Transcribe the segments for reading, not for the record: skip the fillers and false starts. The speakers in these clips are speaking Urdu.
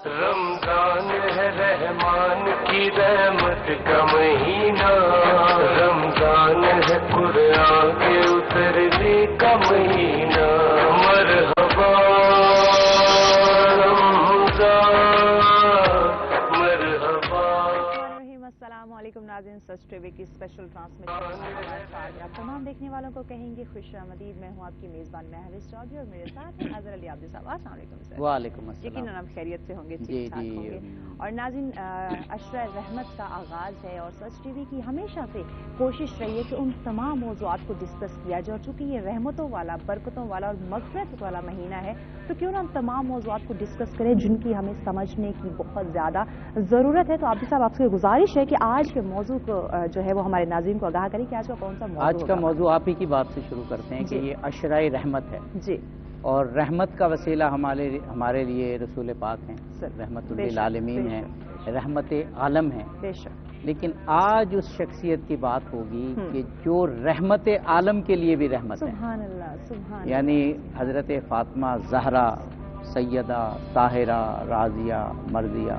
رمضان ہے رحمان کی رحمت کا مہینہ، رمضان ہے قرآن کے اترنے کا مہینہ، مرحبا رمضان مرحبا۔ السلام علیکم ناظرین، سچ ٹی وی کی اسپیشل ٹرانسمیشن آپ تمام دیکھنے والوں کو کہیں گے خوش آمدید۔ میں ہوں آپ کی میزبان مہوش چودھری اور میرے ساتھ ہیں اظہر علی عابدی صاحب۔ السلام علیکم سر۔ وعلیکم السلام۔ یقیناً آپ خیریت سے ہوں گے، ٹھیک ٹھاک ہوں گے۔ اور ناظرین، عشرہ رحمت کا آغاز ہے اور سچ ٹی وی کی ہمیشہ سے کوشش رہی ہے کہ ان تمام موضوعات کو ڈسکس کیا جائے، اور چونکہ یہ رحمتوں والا، برکتوں والا اور مغفرت والا مہینہ ہے تو کیوں نہ ہم تمام موضوعات کو ڈسکس کریں جن کی ہمیں سمجھنے کی بہت زیادہ ضرورت ہے۔ تو عابدی صاحب، آپ سے گزارش ہے کہ آج کے موضوع کو جو ہے وہ ہمارے ناظرین کو آگاہ کریں کہ آج کا کون سا موضوع آج کا موضوع آپ ہی کی بات سے شروع کرتے ہیں کہ یہ عشرہ رحمت ہے جی، اور رحمت کا وسیلہ ہمارے لیے رسول پاک ہیں، رحمت للعالمین ہیں، رحمت عالم ہیں۔ بے شک۔ لیکن آج اس شخصیت کی بات ہوگی کہ جو رحمت عالم کے لیے بھی رحمت ہے، سبحان اللہ، سبحان یعنی حضرت فاطمہ زہرا سیدہ طاہرہ رازیہ مرضیہ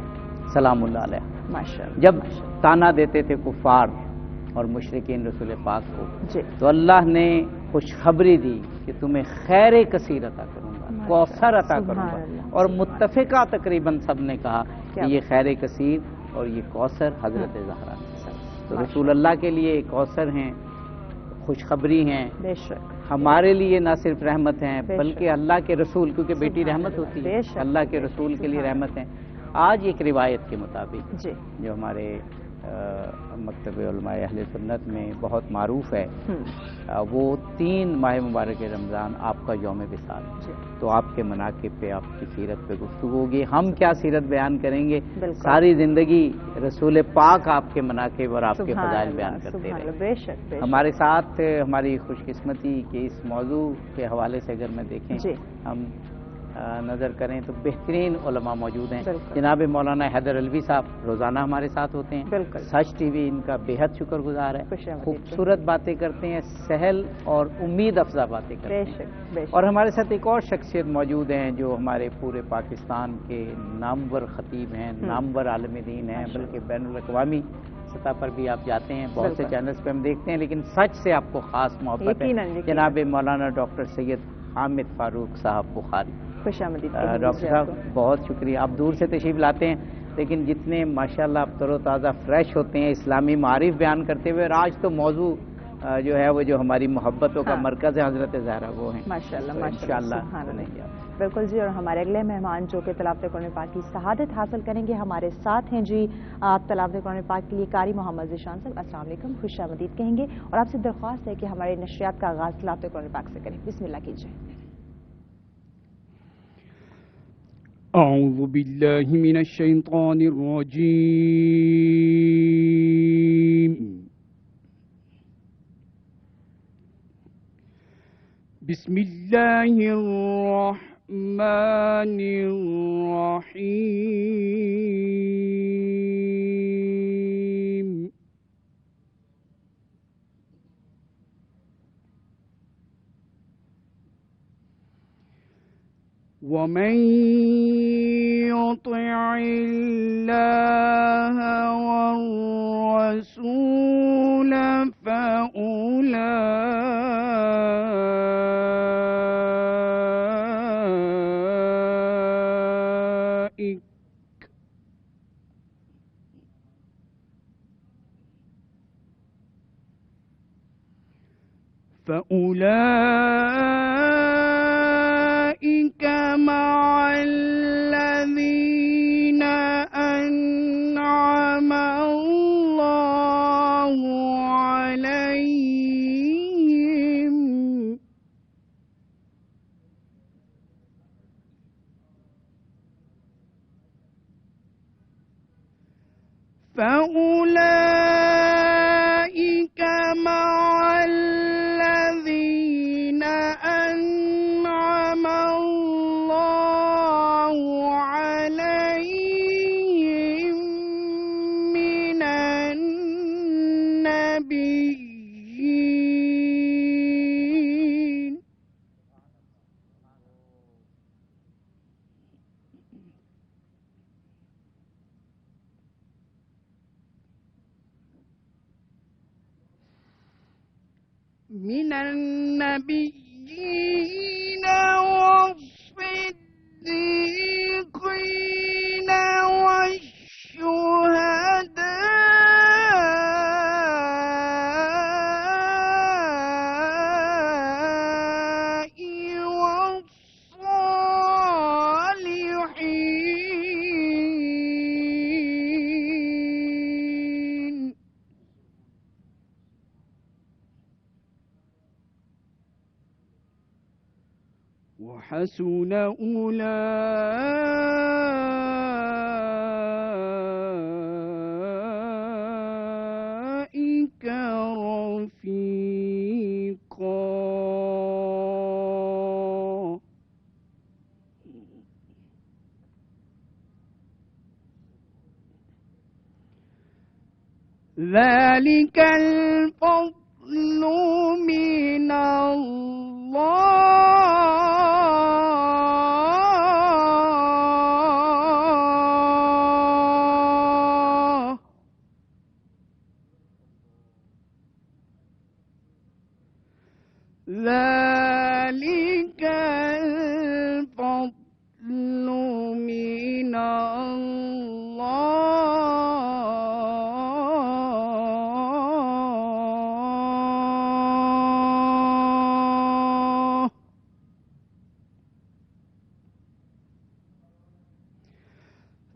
سلام اللہ علیہ، ماشاءاللہ، جب تانا دیتے تھے کفار اور مشرکین رسول پاک کو، تو اللہ نے خوشخبری دی کہ تمہیں خیر کثیر عطا کروں گا، کوثر عطا کروں گا، اور متفقہ تقریباً سب نے کہا کہ یہ خیر کثیر اور یہ کوثر حضرت زہرا ہے۔ تو رسول اللہ کے لیے کوثر ہیں، خوشخبری ہیں، بے شک، ہمارے لیے نہ صرف رحمت ہیں بلکہ اللہ کے رسول، کیونکہ بیٹی رحمت ہوتی ہے، اللہ کے رسول کے لیے رحمت ہیں۔ آج ایک روایت کے مطابق جو ہمارے مکتب علماء اہل سنت میں بہت معروف ہے، وہ 3 ماہ مبارک رمضان آپ کا یوم وصال، تو آپ کے مناقب پہ، آپ کی سیرت پہ گفتگو ہوگی۔ ہم کیا سیرت بیان کریں گے، ساری زندگی رسول پاک آپ کے مناقب اور آپ کے فضائل بیان کرتے رہے۔ ہمارے ساتھ ہماری خوش قسمتی کہ اس موضوع کے حوالے سے اگر میں دیکھیں، ہم نظر کریں تو بہترین علماء موجود ہیں۔ جناب مولانا حیدر علوی صاحب روزانہ ہمارے ساتھ ہوتے ہیں، سچ ٹی وی ان کا بے حد شکر گزار ہے، خوبصورت باتیں کرتے ہیں، سہل اور امید افزا باتیں کرتے ہیں۔ اور ہمارے ساتھ ایک اور شخصیت موجود ہیں جو ہمارے پورے پاکستان کے نامور خطیب ہیں، نامور عالم دین ہیں، بلکہ بین الاقوامی سطح پر بھی آپ جاتے ہیں، بہت سے چینلز پہ ہم دیکھتے ہیں، لیکن سچ سے آپ کو خاص محبت ہے۔ جناب مولانا ڈاکٹر سید حامد فاروق صاحب بخاری، ڈاکٹر صاحب بہت شکریہ، آپ دور سے تشریف لاتے ہیں لیکن جتنے ماشاءاللہ آپ تر و تازہ فریش ہوتے ہیں اسلامی معارف بیان کرتے ہوئے، اور آج تو موضوع جو ہے وہ جو ہماری محبتوں کا مرکز ہے حضرت زہرا، وہ ہیں ماشاءاللہ، ماشاءاللہ۔ بالکل جی، اور ہمارے اگلے مہمان جو کہ تلاوت قرآن پاک کی شہادت حاصل کریں گے ہمارے ساتھ ہیں جی، تلاوت قرآن پاک کے لیے قاری محمد ذیشان صاحب۔ السلام علیکم، خوش آمدید کہیں گے، اور آپ سے درخواست ہے کہ ہمارے نشریات کا آغاز تلاوت قرآن پاک سے کریں۔ بسم اللہ کیجیے۔ أعوذ بالله من الشيطان الرجيم. بسم الله الرحمن الرحيم. ومن يطع الله والرسول فأولئك مع الذين أنعم الله عليهم فأولئك مع الذين أنعم الله عليهم من النبيين من النبيين والصديقين والشهداء والصالحين وحسن أولئك رفيقا. ذلك الفضل من الله. ذلك الفضل من الله.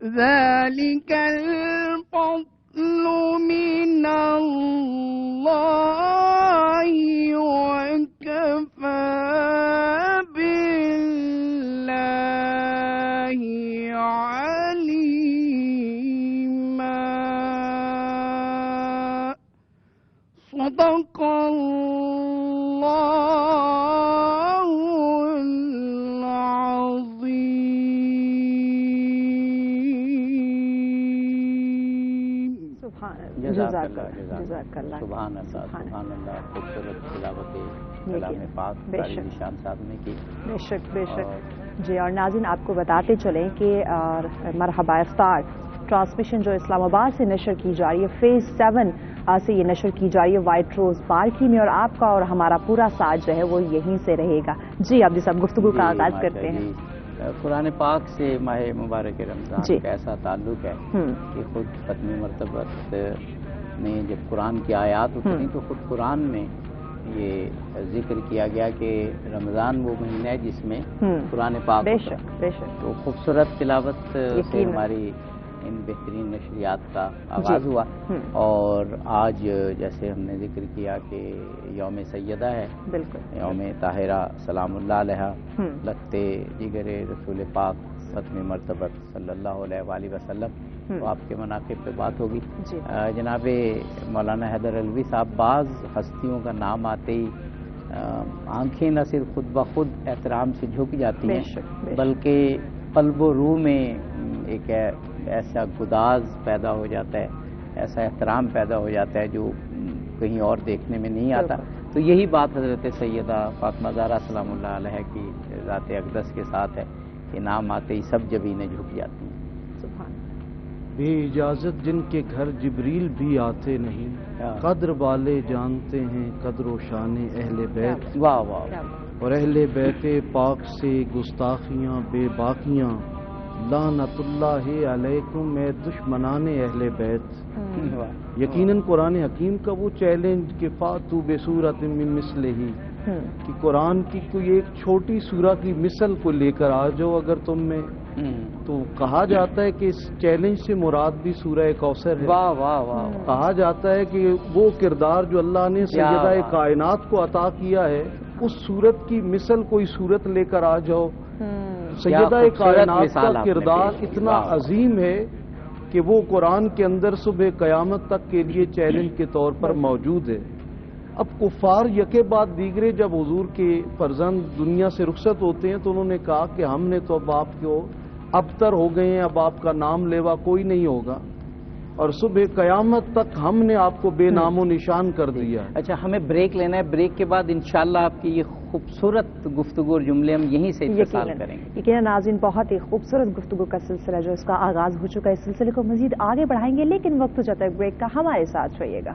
ذلك الفضل من الله وكفى بالله عليما. صدق الله العظيم. جزاک اللہ سبحان اللہ سبحان اللہ. خوبصورت تلاوت کلام پاک قاری نشان صاحب نے کی. بے شک بے شک. جی اور ناظرین آپ کو بتاتے چلیں کہ مرحبا افطار ٹرانسمیشن جو اسلام آباد سے نشر کی جا رہی ہے فیز 7 سے یہ نشر کی جا رہی ہے وائٹ روز پارکی میں، اور آپ کا اور ہمارا پورا ساتھ جو ہے وہ یہیں سے رہے گا. جی آپ جی سب گفتگو کا آغاز کرتے ہیں. قرآن پاک سے ماہ مبارک رمضان کا ایسا تعلق ہے کہ خود ختم مرتبت میں جب قرآن کی آیات اتری تو خود قرآن میں یہ ذکر کیا گیا کہ رمضان وہ مہینہ ہے جس میں قرآن پاک بے شک بے شک. تو خوبصورت تلاوت سے ہماری ان بہترین نشریات کا آغاز ہوا. اور آج جیسے ہم نے ذکر کیا کہ یوم سیدہ ہے، بالکل یوم طاہرہ سلام اللہ علیہ، لگتے جگر رسول پاک ختم مرتبت صلی اللہ علیہ وآلہ وسلم. تو آپ کے مناقب پہ بات ہوگی. جناب مولانا حیدر علوی صاحب، بعض ہستیوں کا نام آتے ہی آنکھیں نہ صرف خود بخود احترام سے جھک جاتی ہیں بلکہ قلب و روح میں ایک ایسا گداز پیدا ہو جاتا ہے، ایسا احترام پیدا ہو جاتا ہے جو کہیں اور دیکھنے میں نہیں آتا. تو یہی بات حضرت سیدہ فاطمہ زہرا سلام اللہ علیہ کی ذات اقدس کے ساتھ ہے کہ نام آتے ہی سب جبینیں جھک جاتی ہیں. بے اجازت جن کے گھر جبریل بھی آتے نہیں، قدر والے جانتے ہیں قدر و شان اہل بیت. واہ واہ. اور اہل بیت پاک سے گستاخیاں بے باقیاں، لعنت اللہ علیکم اے دشمنان اہل بیت. یقیناً قرآن حکیم کا وہ چیلنج کہ فاتو بصورت من مثلہ، کہ قرآن کی کوئی ایک چھوٹی سورہ کی مثل کو لے کر آ جاؤ اگر تم میں. تو کہا جاتا ہے کہ اس چیلنج سے مراد بھی سورہ کوثر ہے. واہ واہ واہ. کہا جاتا ہے کہ وہ کردار جو اللہ نے سیدہ کائنات کو عطا کیا ہے اس صورت کی مثل کوئی صورت لے کر آ جاؤ. سیدہ کائنات کا کردار اتنا عظیم ہے کہ وہ قرآن کے اندر صبح قیامت تک کے لیے چیلنج کے طور پر موجود ہے. اب کفار یکے بعد دیگرے جب حضور کے فرزند دنیا سے رخصت ہوتے ہیں تو انہوں نے کہا کہ ہم نے تو اب آپ کو ابتر ہو گئے ہیں، اب آپ کا نام لیوا کوئی نہیں ہوگا، اور صبح قیامت تک ہم نے آپ کو بے نام و نشان کر دیا. اچھا ہمیں بریک لینا ہے، بریک کے بعد انشاءاللہ آپ کی یہ خوبصورت گفتگو اور جملے ہم یہیں سے اتصال کریں گے. یقیناً ناظرین بہت ہی خوبصورت گفتگو کا سلسلہ جو اس کا آغاز ہو چکا ہے، اس سلسلے کو مزید آگے بڑھائیں گے لیکن وقت ہو جاتا ہے بریک کا. ہمارے ساتھ رہیے گا.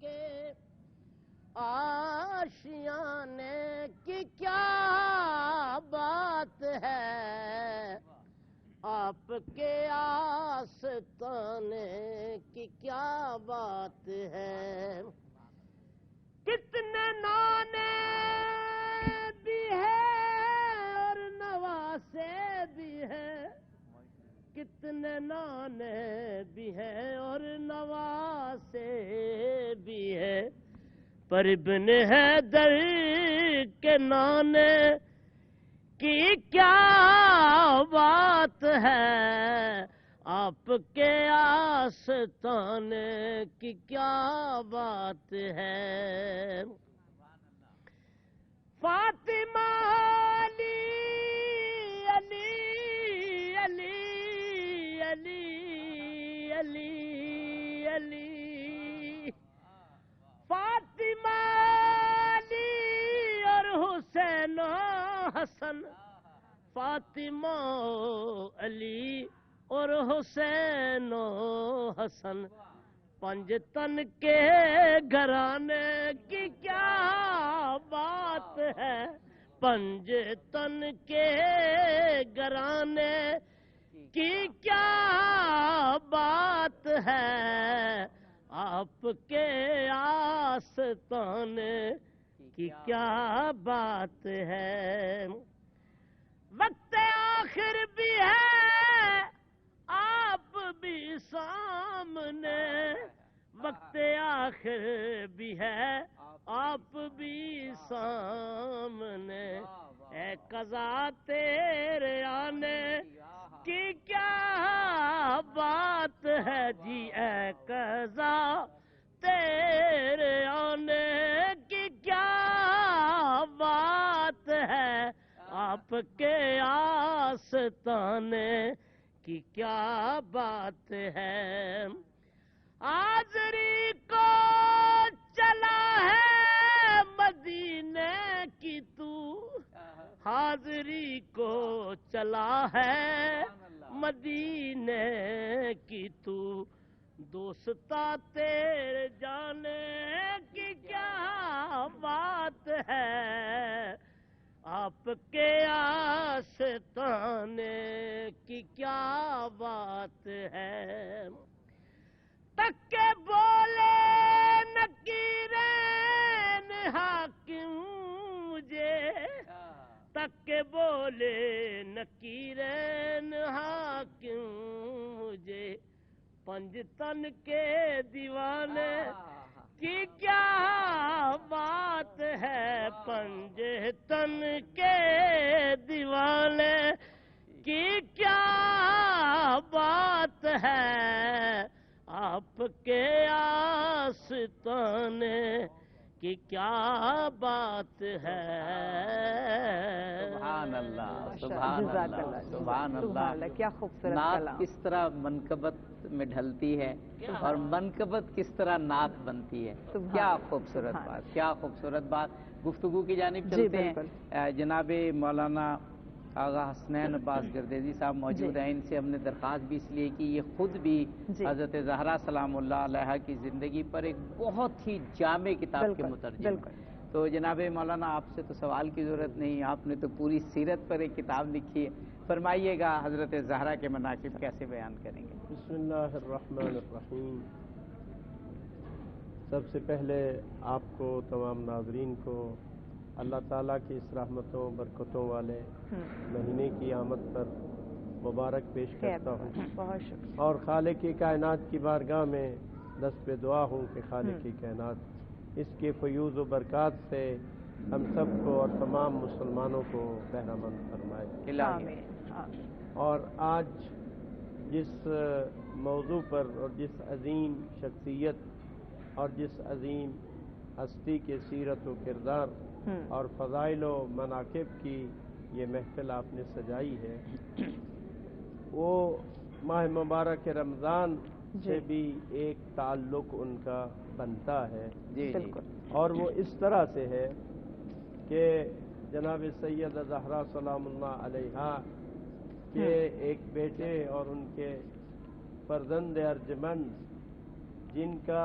کے آشیانے کی کیا بات ہے، آپ کے آستانے کی کیا بات ہے، کتنے نانے بھی ہے اور نواسے بھی ہے، کتنے نانے بھی ہے اور نواسے بھی ہے، پر ابن حیدر کے نانے کی کیا بات ہے، آپ کے آستانے کی کیا بات ہے، فاطمہ علی علی علی علی علی علی، فاطمہ علی اور حسین و حسن، فاطمہ علی اور حسین و حسن، پنج تن کے گھرانے کی کیا بات ہے، پنج تن کے گھرانے کی کیا بات ہے، آپ کے آستانے کی کیا بات ہے، وقت آخر بھی ہے آپ بھی سامنے، وقت آخر بھی ہے آپ بھی سامنے، اے قضا تیرے آنے کی کیا بات ہے جی، اے قضا تیرے آنے کی کیا بات ہے، آپ کے آستانے کی کیا بات ہے، حاضری کو چلا ہے مدینے کی تو، حاضری کو چلا ہے مدینے کی تو، دوستا تیرے جانے کی کیا بات ہے، آپ کے آستانے کی کیا بات ہے، تک کے بولے نکیرین حاکم مجھے، تک کے بولے نکیرین حاکم مجھے، پنج تن کے دیوانے کی کیا بات ہے، پنج تن کے دیوانے کی کیا بات ہے، آپ کے آستانے کی کیا بات ہے، سبحان اللہ سبحان اللہ سبحان اللہ، کیا خوبصورت نعت کلام، کس طرح منقبت میں ڈھلتی ہے اور منقبت کس طرح نعت بنتی ہے، کیا خوبصورت بات، کیا خوبصورت بات، گفتگو کی جانب چلتے ہیں، جناب مولانا آغا حسنین عباس گردیزی صاحب موجود ہیں، ان سے ہم نے درخواست بھی اس لیے کہ یہ خود بھی حضرت زہرا سلام اللہ علیہا کی زندگی پر ایک بہت ہی جامع کتاب کے مترجم ہیں، تو جناب مولانا آپ سے تو سوال کی ضرورت نہیں، آپ نے تو پوری سیرت پر ایک کتاب لکھی ہے، فرمائیے گا حضرت زہرا کے مناقب کیسے بیان کریں گے؟ بسم اللہ الرحمن الرحیم، سب سے پہلے آپ کو تمام ناظرین کو اللہ تعالیٰ کی اس رحمتوں برکتوں والے مہینے کی آمد پر مبارک پیش کرتا ہوں، اور خالق کی کائنات کی بارگاہ میں دست پہ دعا ہوں کہ خالق کی کائنات اس کے فیوز و برکات سے ہم سب کو اور تمام مسلمانوں کو بہرہ مند فرمائے۔ اور آج جس موضوع پر اور جس عظیم شخصیت اور جس عظیم ہستی کے سیرت و کردار اور فضائل و مناقب کی یہ محفل آپ نے سجائی ہے، وہ ماہ مبارک رمضان سے بھی ایک تعلق ان کا بنتا ہے، اور وہ اس طرح سے ہے کہ جناب سیدہ زہرا سلام اللہ علیہا کے ایک بیٹے اور ان کے فرزند ارجمند، جن کا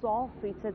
100%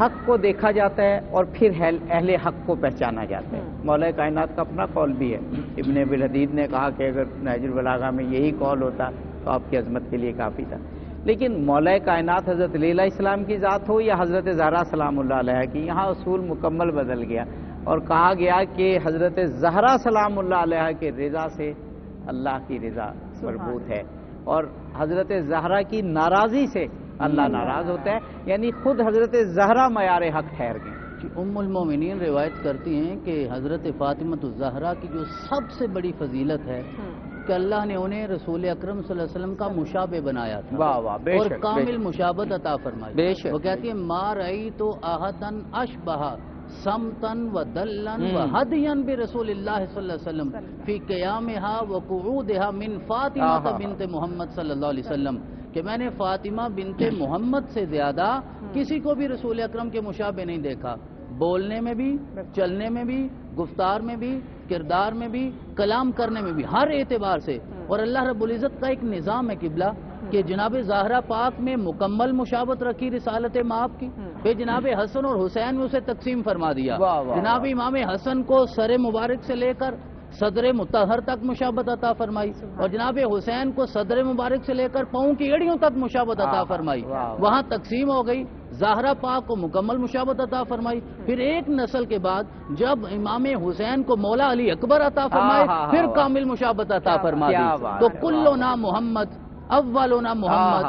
حق کو دیکھا جاتا ہے اور پھر اہل حق کو پہچانا جاتا ہے۔ مولا کائنات کا اپنا قول بھی ہے۔ ابن ابی الحدید نے کہا کہ اگر نہج البلاغہ میں یہی قول ہوتا تو آپ کی عظمت کے لیے کافی تھا، لیکن مولا کائنات حضرت لیلہ اسلام کی ذات ہو یا حضرت زہرا سلام اللہ علیہ کی، یہاں اصول مکمل بدل گیا اور کہا گیا کہ حضرت زہرا سلام اللہ علیہ کے رضا سے اللہ کی رضا مربوط ہے، اور حضرت زہرا کی ناراضی سے اللہ ناراض ہوتا ہے، یعنی خود حضرت زہرا معیار حق ٹھہر گئے۔ ام المومنین روایت کرتی ہیں کہ حضرت فاطمہ الزہرا کی جو سب سے بڑی فضیلت ہے کہ اللہ نے انہیں رسول اکرم صلی اللہ علیہ وسلم کا مشابہ بنایا تھا اور کامل مشابہت عطا فرمائی۔ وہ کہتی ہیں ما رأیت احدا اشبہ سمتن و دلن و ہدین برسول اللہ صلی اللہ علیہ وسلم فی قیامها و قعودها من فاطمہ بنت محمد صلی اللہ علیہ وسلم، کہ میں نے فاطمہ بنت محمد سے زیادہ کسی کو بھی رسول اکرم کے مشابہ نہیں دیکھا، بولنے میں بھی، چلنے میں بھی، گفتار میں بھی، کردار میں بھی، کلام کرنے میں بھی، ہر اعتبار سے۔ اور اللہ رب العزت کا ایک نظام ہے قبلہ کہ جناب زہرا پاک میں مکمل مشابہت رکھی رسالت مآب کی، پھر جناب حسن اور حسین میں اسے تقسیم فرما دیا۔ جناب امام حسن کو سر مبارک سے لے کر صدر مطہر تک مشابہت عطا فرمائی، اور جناب حسین کو صدر مبارک سے لے کر پاؤں کی ایڑیوں تک مشابہت عطا فرمائی۔ وہاں تقسیم ہو گئی، زہرا پاک کو مکمل مشابہت عطا فرمائی، پھر ایک نسل کے بعد جب امام حسین کو مولا علی اکبر عطا فرمائے پھر کامل مشابہت عطا فرما دی۔ تو کلنا محمد، اولنا محمد،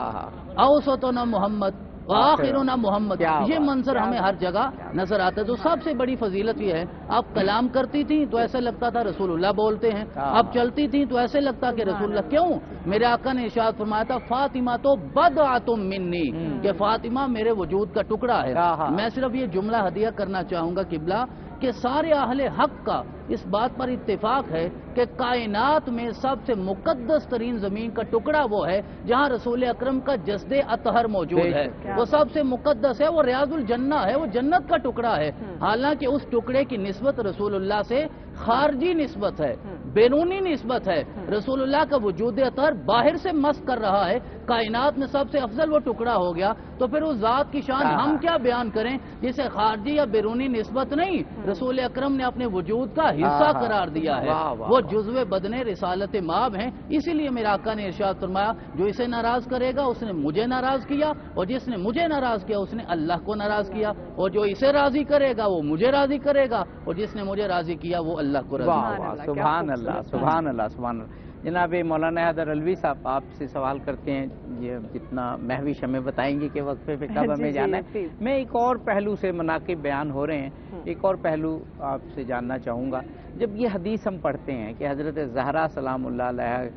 اوسطنا محمد، آخرنا محمد، یہ منظر ہمیں ہر جگہ نظر آتا ہے۔ تو سب سے بڑی فضیلت یہ ہے، آپ کلام کرتی تھیں تو ایسے لگتا تھا رسول اللہ بولتے ہیں، آپ چلتی تھیں تو ایسے لگتا کہ رسول اللہ، کیوں؟ میرے آقا نے ارشاد فرمایا تھا فاطمہ تو بضعۃ منی، کہ فاطمہ میرے وجود کا ٹکڑا ہے۔ میں صرف یہ جملہ ہدیہ کرنا چاہوں گا قبلہ کہ سارے اہل حق کا اس بات پر اتفاق ہے کہ کائنات میں سب سے مقدس ترین زمین کا ٹکڑا وہ ہے جہاں رسول اکرم کا جسد اطہر موجود ہے، وہ سب سے مقدس ہے، وہ ریاض الجنہ ہے، وہ جنت کا ٹکڑا ہے، حالانکہ اس ٹکڑے کی نسبت رسول اللہ سے خارجی نسبت ہے، بیرونی نسبت ہے۔ رسول اللہ کا وجود اطہر باہر سے مس کر رہا ہے، کائنات میں سب سے افضل وہ ٹکڑا ہو گیا، تو پھر اس ذات کی شان ہم کیا بیان کریں جسے خارجی یا بیرونی نسبت نہیں، رسول اکرم نے اپنے وجود کا حصہ قرار دیا ہے، وہ جزو بدن رسالت مآب ہیں۔ اسی لیے میرے آقا نے ارشاد فرمایا جو اسے ناراض کرے گا اس نے مجھے ناراض کیا، اور جس نے مجھے ناراض کیا اس نے اللہ کو ناراض کیا، اور جو اسے راضی کرے گا وہ مجھے راضی کرے گا، اور جس نے مجھے راضی کیا وہ اللہ کو راضی کرے گا۔ سبحان اللہ، سبحان اللہ، سبحان اللہ۔ جناب مولانا حیدر علوی صاحب آپ سے سوال کرتے ہیں، یہ جتنا محوش ہمیں بتائیں گے کہ وقفے پہ کب ہمیں جانا ہے، میں ایک اور پہلو سے مناقب بیان ہو رہے ہیں، ایک اور پہلو آپ سے جاننا چاہوں گا۔ جب یہ حدیث ہم پڑھتے ہیں کہ حضرت زہرا سلام اللہ علیہ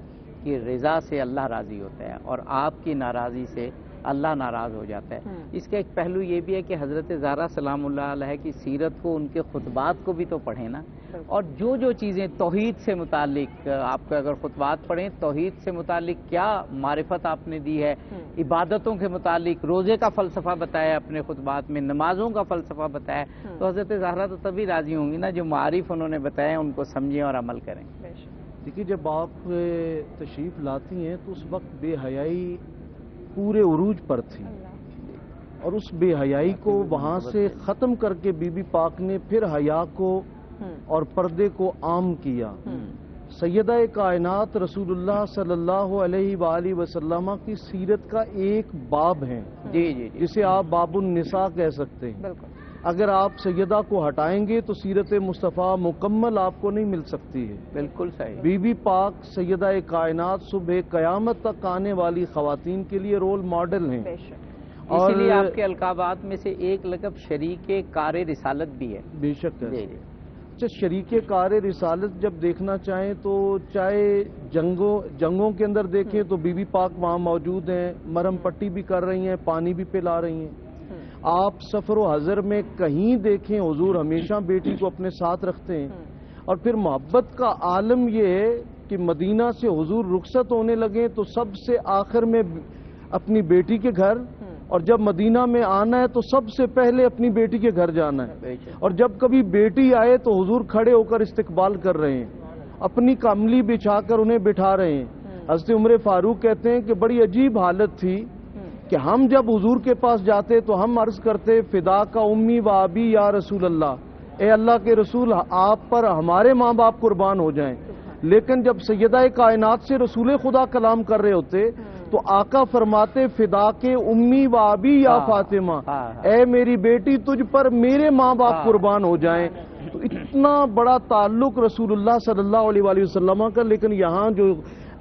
کی رضا سے اللہ راضی ہوتا ہے اور آپ کی ناراضی سے اللہ ناراض ہو جاتا ہے، اس کا ایک پہلو یہ بھی ہے کہ حضرت زہرا سلام اللہ علیہ کی سیرت کو، ان کے خطبات کو بھی تو پڑھیں نا، اور جو جو چیزیں توحید سے متعلق آپ کو اگر خطبات پڑھیں، توحید سے متعلق کیا معرفت آپ نے دی ہے، عبادتوں کے متعلق روزے کا فلسفہ بتایا اپنے خطبات میں، نمازوں کا فلسفہ بتایا، تو حضرت زہرا تو تبھی راضی ہوں گی نا جو معارف انہوں نے بتایا ان کو سمجھیں اور عمل کریں۔ دیکھیے جب آپ تشریف لاتی ہیں تو اس وقت بے حیائی پورے عروج پر تھی، اور اس بے حیائی کو وہاں سے ختم کر کے بی بی پاک نے پھر حیا کو اور پردے کو عام کیا۔ سیدہ کائنات رسول اللہ صلی اللہ علیہ وآلہ وسلم کی سیرت کا ایک باب ہے، جسے آپ باب النساء کہہ سکتے ہیں۔ اگر آپ سیدہ کو ہٹائیں گے تو سیرت مصطفیٰ مکمل آپ کو نہیں مل سکتی ہے۔ بالکل صحیح۔ بی بی پاک سیدہ کائنات صبح قیامت تک آنے والی خواتین کے لیے رول ماڈل ہیں، اور اسی لیے آپ کے القابات میں سے ایک لقب شریک کار رسالت بھی ہے۔ بے شک ہے۔ اچھا، شریک کار رسالت جب دیکھنا چاہیں تو چاہے جنگوں کے اندر دیکھیں تو بی بی پاک وہاں موجود ہیں، مرہم پٹی بھی کر رہی ہیں، پانی بھی پلا رہی ہیں۔ آپ سفر و حضر میں کہیں دیکھیں حضور ہمیشہ بیٹی کو اپنے ساتھ رکھتے ہیں، اور پھر محبت کا عالم یہ ہے کہ مدینہ سے حضور رخصت ہونے لگے تو سب سے آخر میں اپنی بیٹی کے گھر، اور جب مدینہ میں آنا ہے تو سب سے پہلے اپنی بیٹی کے گھر جانا ہے، اور جب کبھی بیٹی آئے تو حضور کھڑے ہو کر استقبال کر رہے ہیں، اپنی کملی بچھا کر انہیں بٹھا رہے ہیں۔ حضرت عمر فاروق کہتے ہیں کہ بڑی عجیب حالت تھی کہ ہم جب حضور کے پاس جاتے تو ہم عرض کرتے فدا کا امی و ابی یا رسول اللہ، اے اللہ کے رسول آپ پر ہمارے ماں باپ قربان ہو جائیں. لیکن جب سیدہ کائنات سے رسول خدا کلام کر رہے ہوتے تو آقا فرماتے فدا کے امی و ابی یا فاطمہ، اے میری بیٹی تجھ پر میرے ماں باپ قربان ہو جائیں. تو اتنا بڑا تعلق رسول اللہ صلی اللہ علیہ وآلہ وسلم کا. لیکن یہاں جو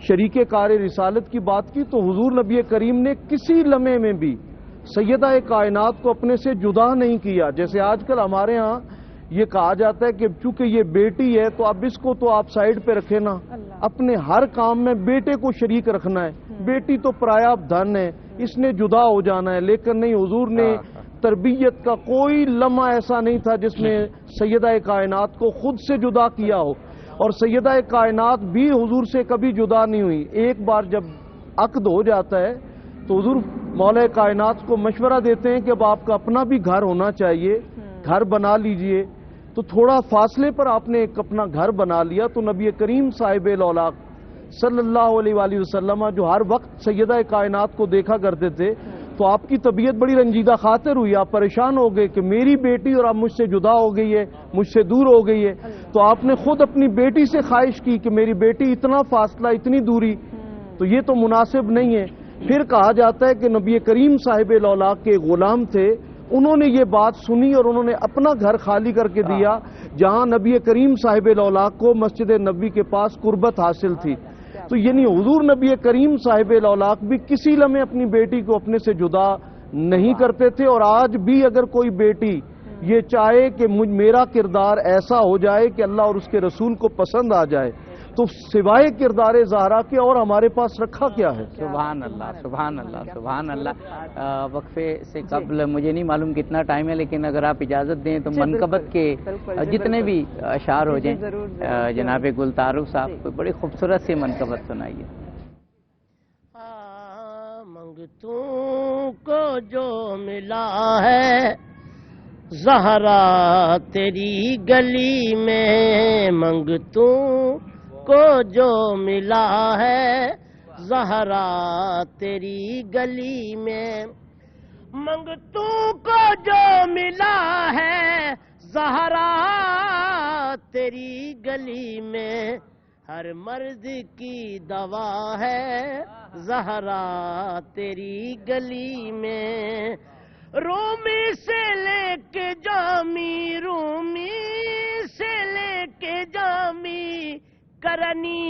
شریک کار رسالت کی بات کی تو حضور نبی کریم نے کسی لمحے میں بھی سیدہ کائنات کو اپنے سے جدا نہیں کیا. جیسے آج کل ہمارے ہاں یہ کہا جاتا ہے کہ چونکہ یہ بیٹی ہے تو اب اس کو تو آپ سائیڈ پہ رکھے نا، اپنے ہر کام میں بیٹے کو شریک رکھنا ہے. بیٹی تو پرایا دھن ہے، اس نے جدا ہو جانا ہے. لیکن نہیں، حضور نے تربیت کا کوئی لمحہ ایسا نہیں تھا جس میں سیدہ کائنات کو خود سے جدا کیا ہو. اور سیدہ کائنات بھی حضور سے کبھی جدا نہیں ہوئی. ایک بار جب عقد ہو جاتا ہے تو حضور مولا کائنات کو مشورہ دیتے ہیں کہ اب آپ کا اپنا بھی گھر ہونا چاہیے، گھر بنا لیجئے. تو تھوڑا فاصلے پر آپ نے ایک اپنا گھر بنا لیا. تو نبی کریم صاحب الاولاق صلی اللہ علیہ وآلہ وسلم جو ہر وقت سیدہ کائنات کو دیکھا کرتے تھے تو آپ کی طبیعت بڑی رنجیدہ خاطر ہوئی. آپ پریشان ہو گئے کہ میری بیٹی اور اب مجھ سے جدا ہو گئی ہے، مجھ سے دور ہو گئی ہے. تو آپ نے خود اپنی بیٹی سے خواہش کی کہ میری بیٹی اتنا فاصلہ، اتنی دوری تو یہ تو مناسب نہیں ہے. پھر کہا جاتا ہے کہ نبی کریم صاحب الاولاق کے غلام تھے، انہوں نے یہ بات سنی اور انہوں نے اپنا گھر خالی کر کے دیا جہاں نبی کریم صاحب الاولاق کو مسجد نبی کے پاس قربت حاصل تھی. تو یعنی حضور نبی کریم صاحب الاولاق بھی کسی لمحے اپنی بیٹی کو اپنے سے جدا نہیں کرتے تھے. اور آج بھی اگر کوئی بیٹی یہ چاہے کہ میرا کردار ایسا ہو جائے کہ اللہ اور اس کے رسول کو پسند آ جائے تو سوائے کردار زہرا کے اور ہمارے پاس رکھا کیا ہے؟ سبحان اللہ، سبحان اللہ، سبحان اللہ. وقفے سے قبل مجھے نہیں معلوم کتنا ٹائم ہے، لیکن اگر آپ اجازت دیں تو منقبت کے جتنے بھی اشعار ہو جائیں جناب گل تعارف صاحب کوئی بڑی خوبصورت سی منقبت سنائیے. منگتوں کو جو ملا ہے زہرا تیری گلی میں، منگتوں کو جو ملا ہے زہرا تیری گلی میں، منگتوں کو جو ملا ہے زہرا تیری گلی میں، ہر مرض کی دوا ہے زہرا تیری گلی میں، رومی سے لے کے جامی، رومی سے لے کے جامی، کرنی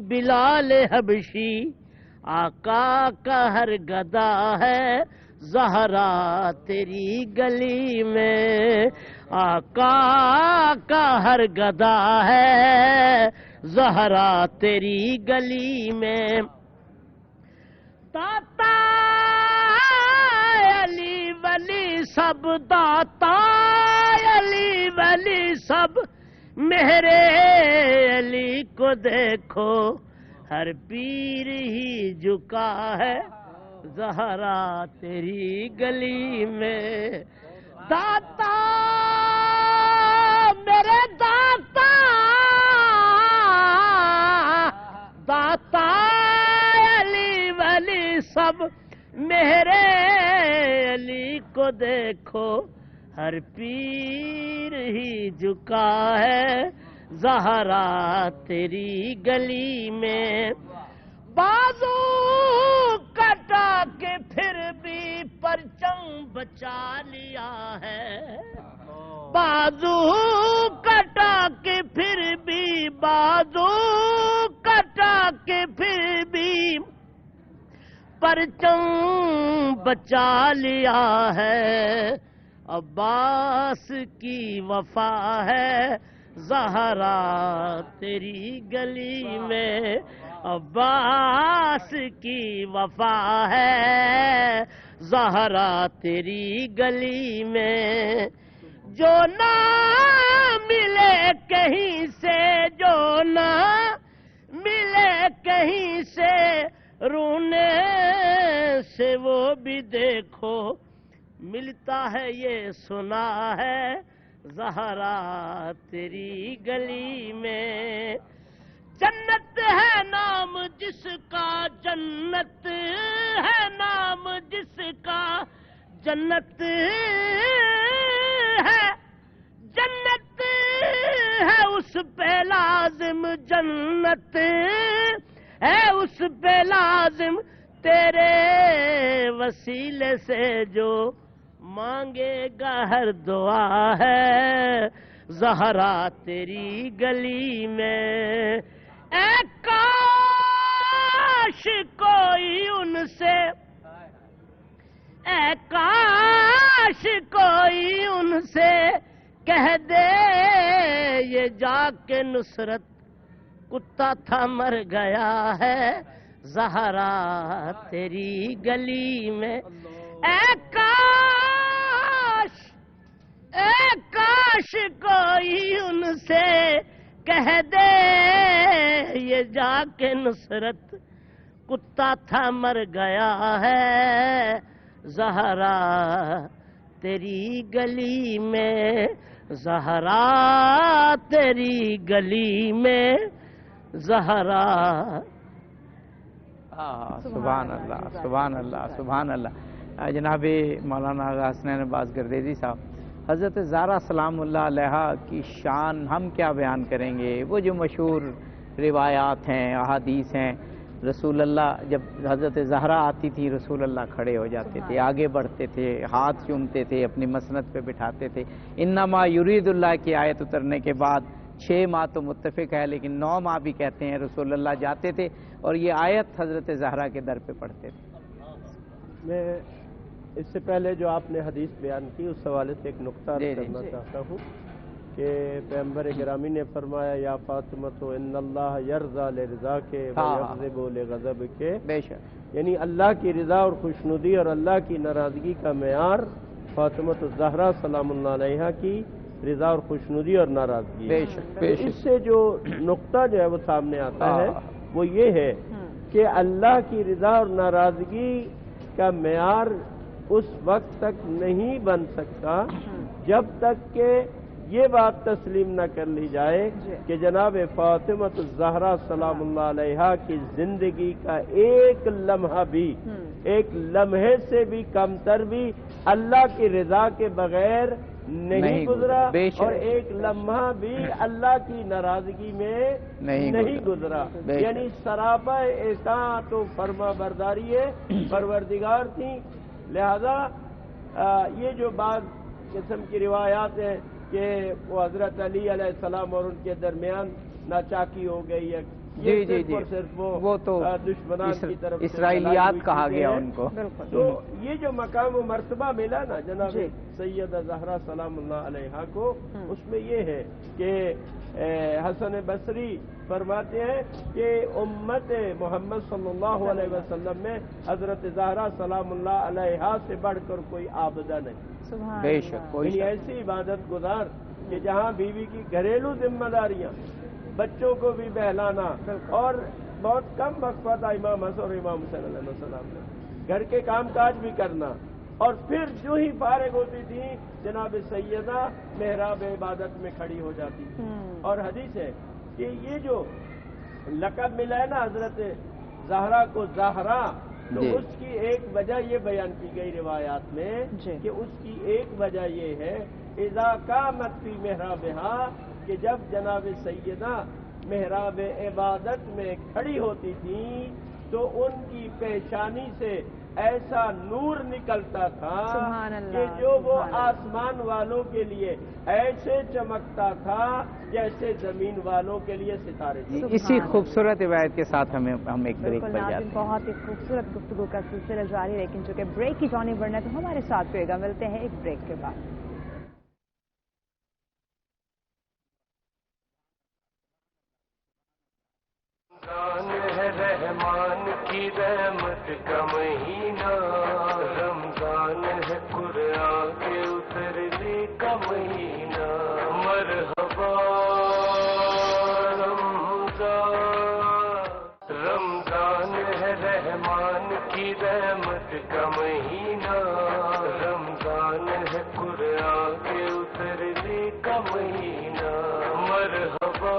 بلال حبشی، آقا کا ہر گدا ہے زہرا تیری گلی میں، آقا کا ہر گدا ہے زہرا تیری گلی میں، داتا علی ولی سب، داتا علی ولی سب، میرے علی کو دیکھو ہر پیر ہی جھکا ہے زہرا تیری گلی میں، داتا میرے داتا، داتا علی ولی سب، میرے علی کو دیکھو ہر پیر ہی جھکا ہے زہرا تیری گلی میں، بازو کٹا کے پھر بھی پرچم بچا لیا ہے، بازو کٹا کے پھر بھی، بازو کٹا کے پھر بھی پرچم بچا لیا ہے، عباس کی وفا ہے زہرا تیری گلی میں، عباس کی وفا ہے زہرا تیری گلی میں، جو نہ ملے کہیں سے، جو نہ ملے کہیں سے، رونے سے وہ بھی دیکھو ملتا ہے یہ سنا ہے زہرا تیری گلی میں، جنت ہے نام جس جس کا جنت ہے نام جس کا جنت ہے جنت ہے اس پہ لازم جنت ہے اس پہ لازم تیرے وسیلے سے جو مانگے گا ہر دعا ہے زہرا تیری گلی میں اے کاش کوئی ان سے اے کاش کوئی ان سے کہہ دے یہ جا کے نصرت کتا تھا مر گیا ہے زہرا تیری گلی میں اے کاش کوئی ان سے کہہ دے یہ جا کے نصرت کتا تھا مر گیا ہے زہرا تیری گلی میں زہرا تیری گلی میں زہرا سبحان اللہ سبحان اللہ سبحان اللہ جناب مولانا حسنین عباس گردیزی صاحب حضرت زہرا سلام اللہ علیہا کی شان ہم کیا بیان کریں گے وہ جو مشہور روایات ہیں احادیث ہیں رسول اللہ جب حضرت زہرا آتی تھی رسول اللہ کھڑے ہو جاتے تھے آگے بڑھتے تھے ہاتھ چومتے تھے اپنی مسند پہ بٹھاتے تھے انما یرید اللہ کی آیت اترنے کے بعد 6 ماہ تو متفق ہے لیکن 9 ماہ بھی کہتے ہیں رسول اللہ جاتے تھے اور یہ آیت حضرت زہرا کے در پہ پڑھتے تھے میں اس سے پہلے جو آپ نے حدیث بیان کی اس حوالے سے ایک نقطہ کرنا چاہتا ہوں کہ پیغمبر گرامی نے فرمایا یا فاطمہ تو ان اللہ یرضا لرضا کے ویغضب لغضب کے بے شک یعنی اللہ کی رضا اور خوشنودی اور اللہ کی ناراضگی کا معیار فاطمہ الزہرا سلام اللہ علیہا کی رضا اور خوشنودی اور ناراضگی بے شک بے شک اس سے جو نقطہ جو ہے وہ سامنے آتا ہے وہ یہ ہے کہ اللہ کی رضا اور ناراضگی کا معیار اس وقت تک نہیں بن سکتا جب تک کہ یہ بات تسلیم نہ کر لی جائے کہ جناب فاطمہ الزہرا سلام اللہ علیہا کی زندگی کا ایک لمحہ بھی ایک لمحے سے بھی کم تر بھی اللہ کی رضا کے بغیر نہیں گزرا اور ایک لمحہ بھی اللہ کی ناراضگی میں نہیں گزرا یعنی سراپا اطاعت و فرما برداری پروردگار تھی لہذا یہ جو بعض قسم کی روایات ہیں کہ وہ حضرت علی علیہ السلام اور ان کے درمیان ناچاکی ہو گئی ہے صرف وہ تو دشمنان کی طرف اسرائیلیات کہا گیا ان کو تو یہ جو مقام و مرتبہ ملا نا جناب سیدہ زہرا سلام اللہ علیہا کو اس میں یہ ہے کہ حسن بصری فرماتے ہیں کہ امت محمد صلی اللہ علیہ وسلم میں حضرت زہرا سلام اللہ علیہا سے بڑھ کر کوئی عابدہ نہیں بے شک کوئی ایسی عبادت گزار کہ جہاں بیوی کی گھریلو ذمہ داریاں بچوں کو بھی بہلانا اور بہت کم وقفہ تھا امام حسن اور امام حسین علیہ السلام نے گھر کے کام کاج بھی کرنا اور پھر جو ہی فارغ ہوتی تھی جناب سیدہ محراب عبادت میں کھڑی ہو جاتی تھی اور حدیث ہے کہ یہ جو لقب ملا ہے نا حضرت زہرا کو زہرا تو اس کی ایک وجہ یہ بیان کی گئی روایات میں کہ اس کی ایک وجہ یہ ہے اذا قامت فی محرابہا کہ جب جناب سیدہ محراب عبادت میں کھڑی ہوتی تھی تو ان کی پیشانی سے ایسا نور نکلتا تھا کہ جو وہ آسمان والوں کے لیے ایسے چمکتا تھا جیسے زمین والوں کے لیے ستارے تھے. اسی خوبصورت روایت کے ساتھ ہم ایک بریک پر جاتے ہیں. بہت ہی خوبصورت گفتگو کا سلسلہ جاری لیکن چونکہ بریک کی جانب بڑھنا تو ہمارے ساتھ رہے گا. ملتے ہیں ایک بریک کے بعد. رحمان کی رحمت کا مہینہ رمضان ہے قرآن کے اترنے کا مہینہ مرحبا رمضان ہے رحمان کی رحمت کا مہینہ رمضان ہے قرآن کے اترنے کا مہینہ مرحبا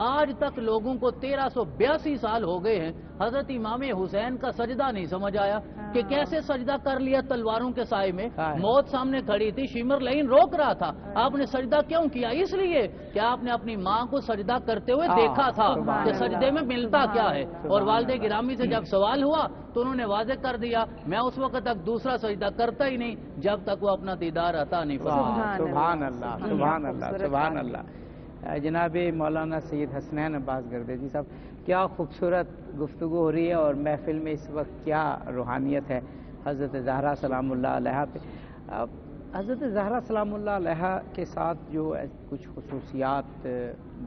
آج تک لوگوں کو 1382 سال ہو گئے ہیں حضرت امام حسین کا سجدہ نہیں سمجھ آیا کہ کیسے سجدہ کر لیا تلواروں کے سائے میں. موت سامنے کھڑی تھی, شمر لین روک رہا تھا, آپ نے سجدہ کیوں کیا؟ اس لیے کہ آپ نے اپنی ماں کو سجدہ کرتے ہوئے دیکھا تھا کہ سجدے میں ملتا کیا ہے. اور والد گرامی سے جب سوال ہوا تو انہوں نے واضح کر دیا میں اس وقت تک دوسرا سجدہ کرتا ہی نہیں جب تک وہ اپنا دیدار عطا نہیں فرمائے. سبحان اللہ, سبحان اللہ, سبحان اللہ. جناب مولانا سید حسنین عباس گردیزی صاحب, کیا خوبصورت گفتگو ہو رہی ہے اور محفل میں اس وقت کیا روحانیت ہے حضرت زہرا سلام اللہ علیہ پہ. حضرت زہرا سلام اللہ علیہ کے ساتھ جو کچھ خصوصیات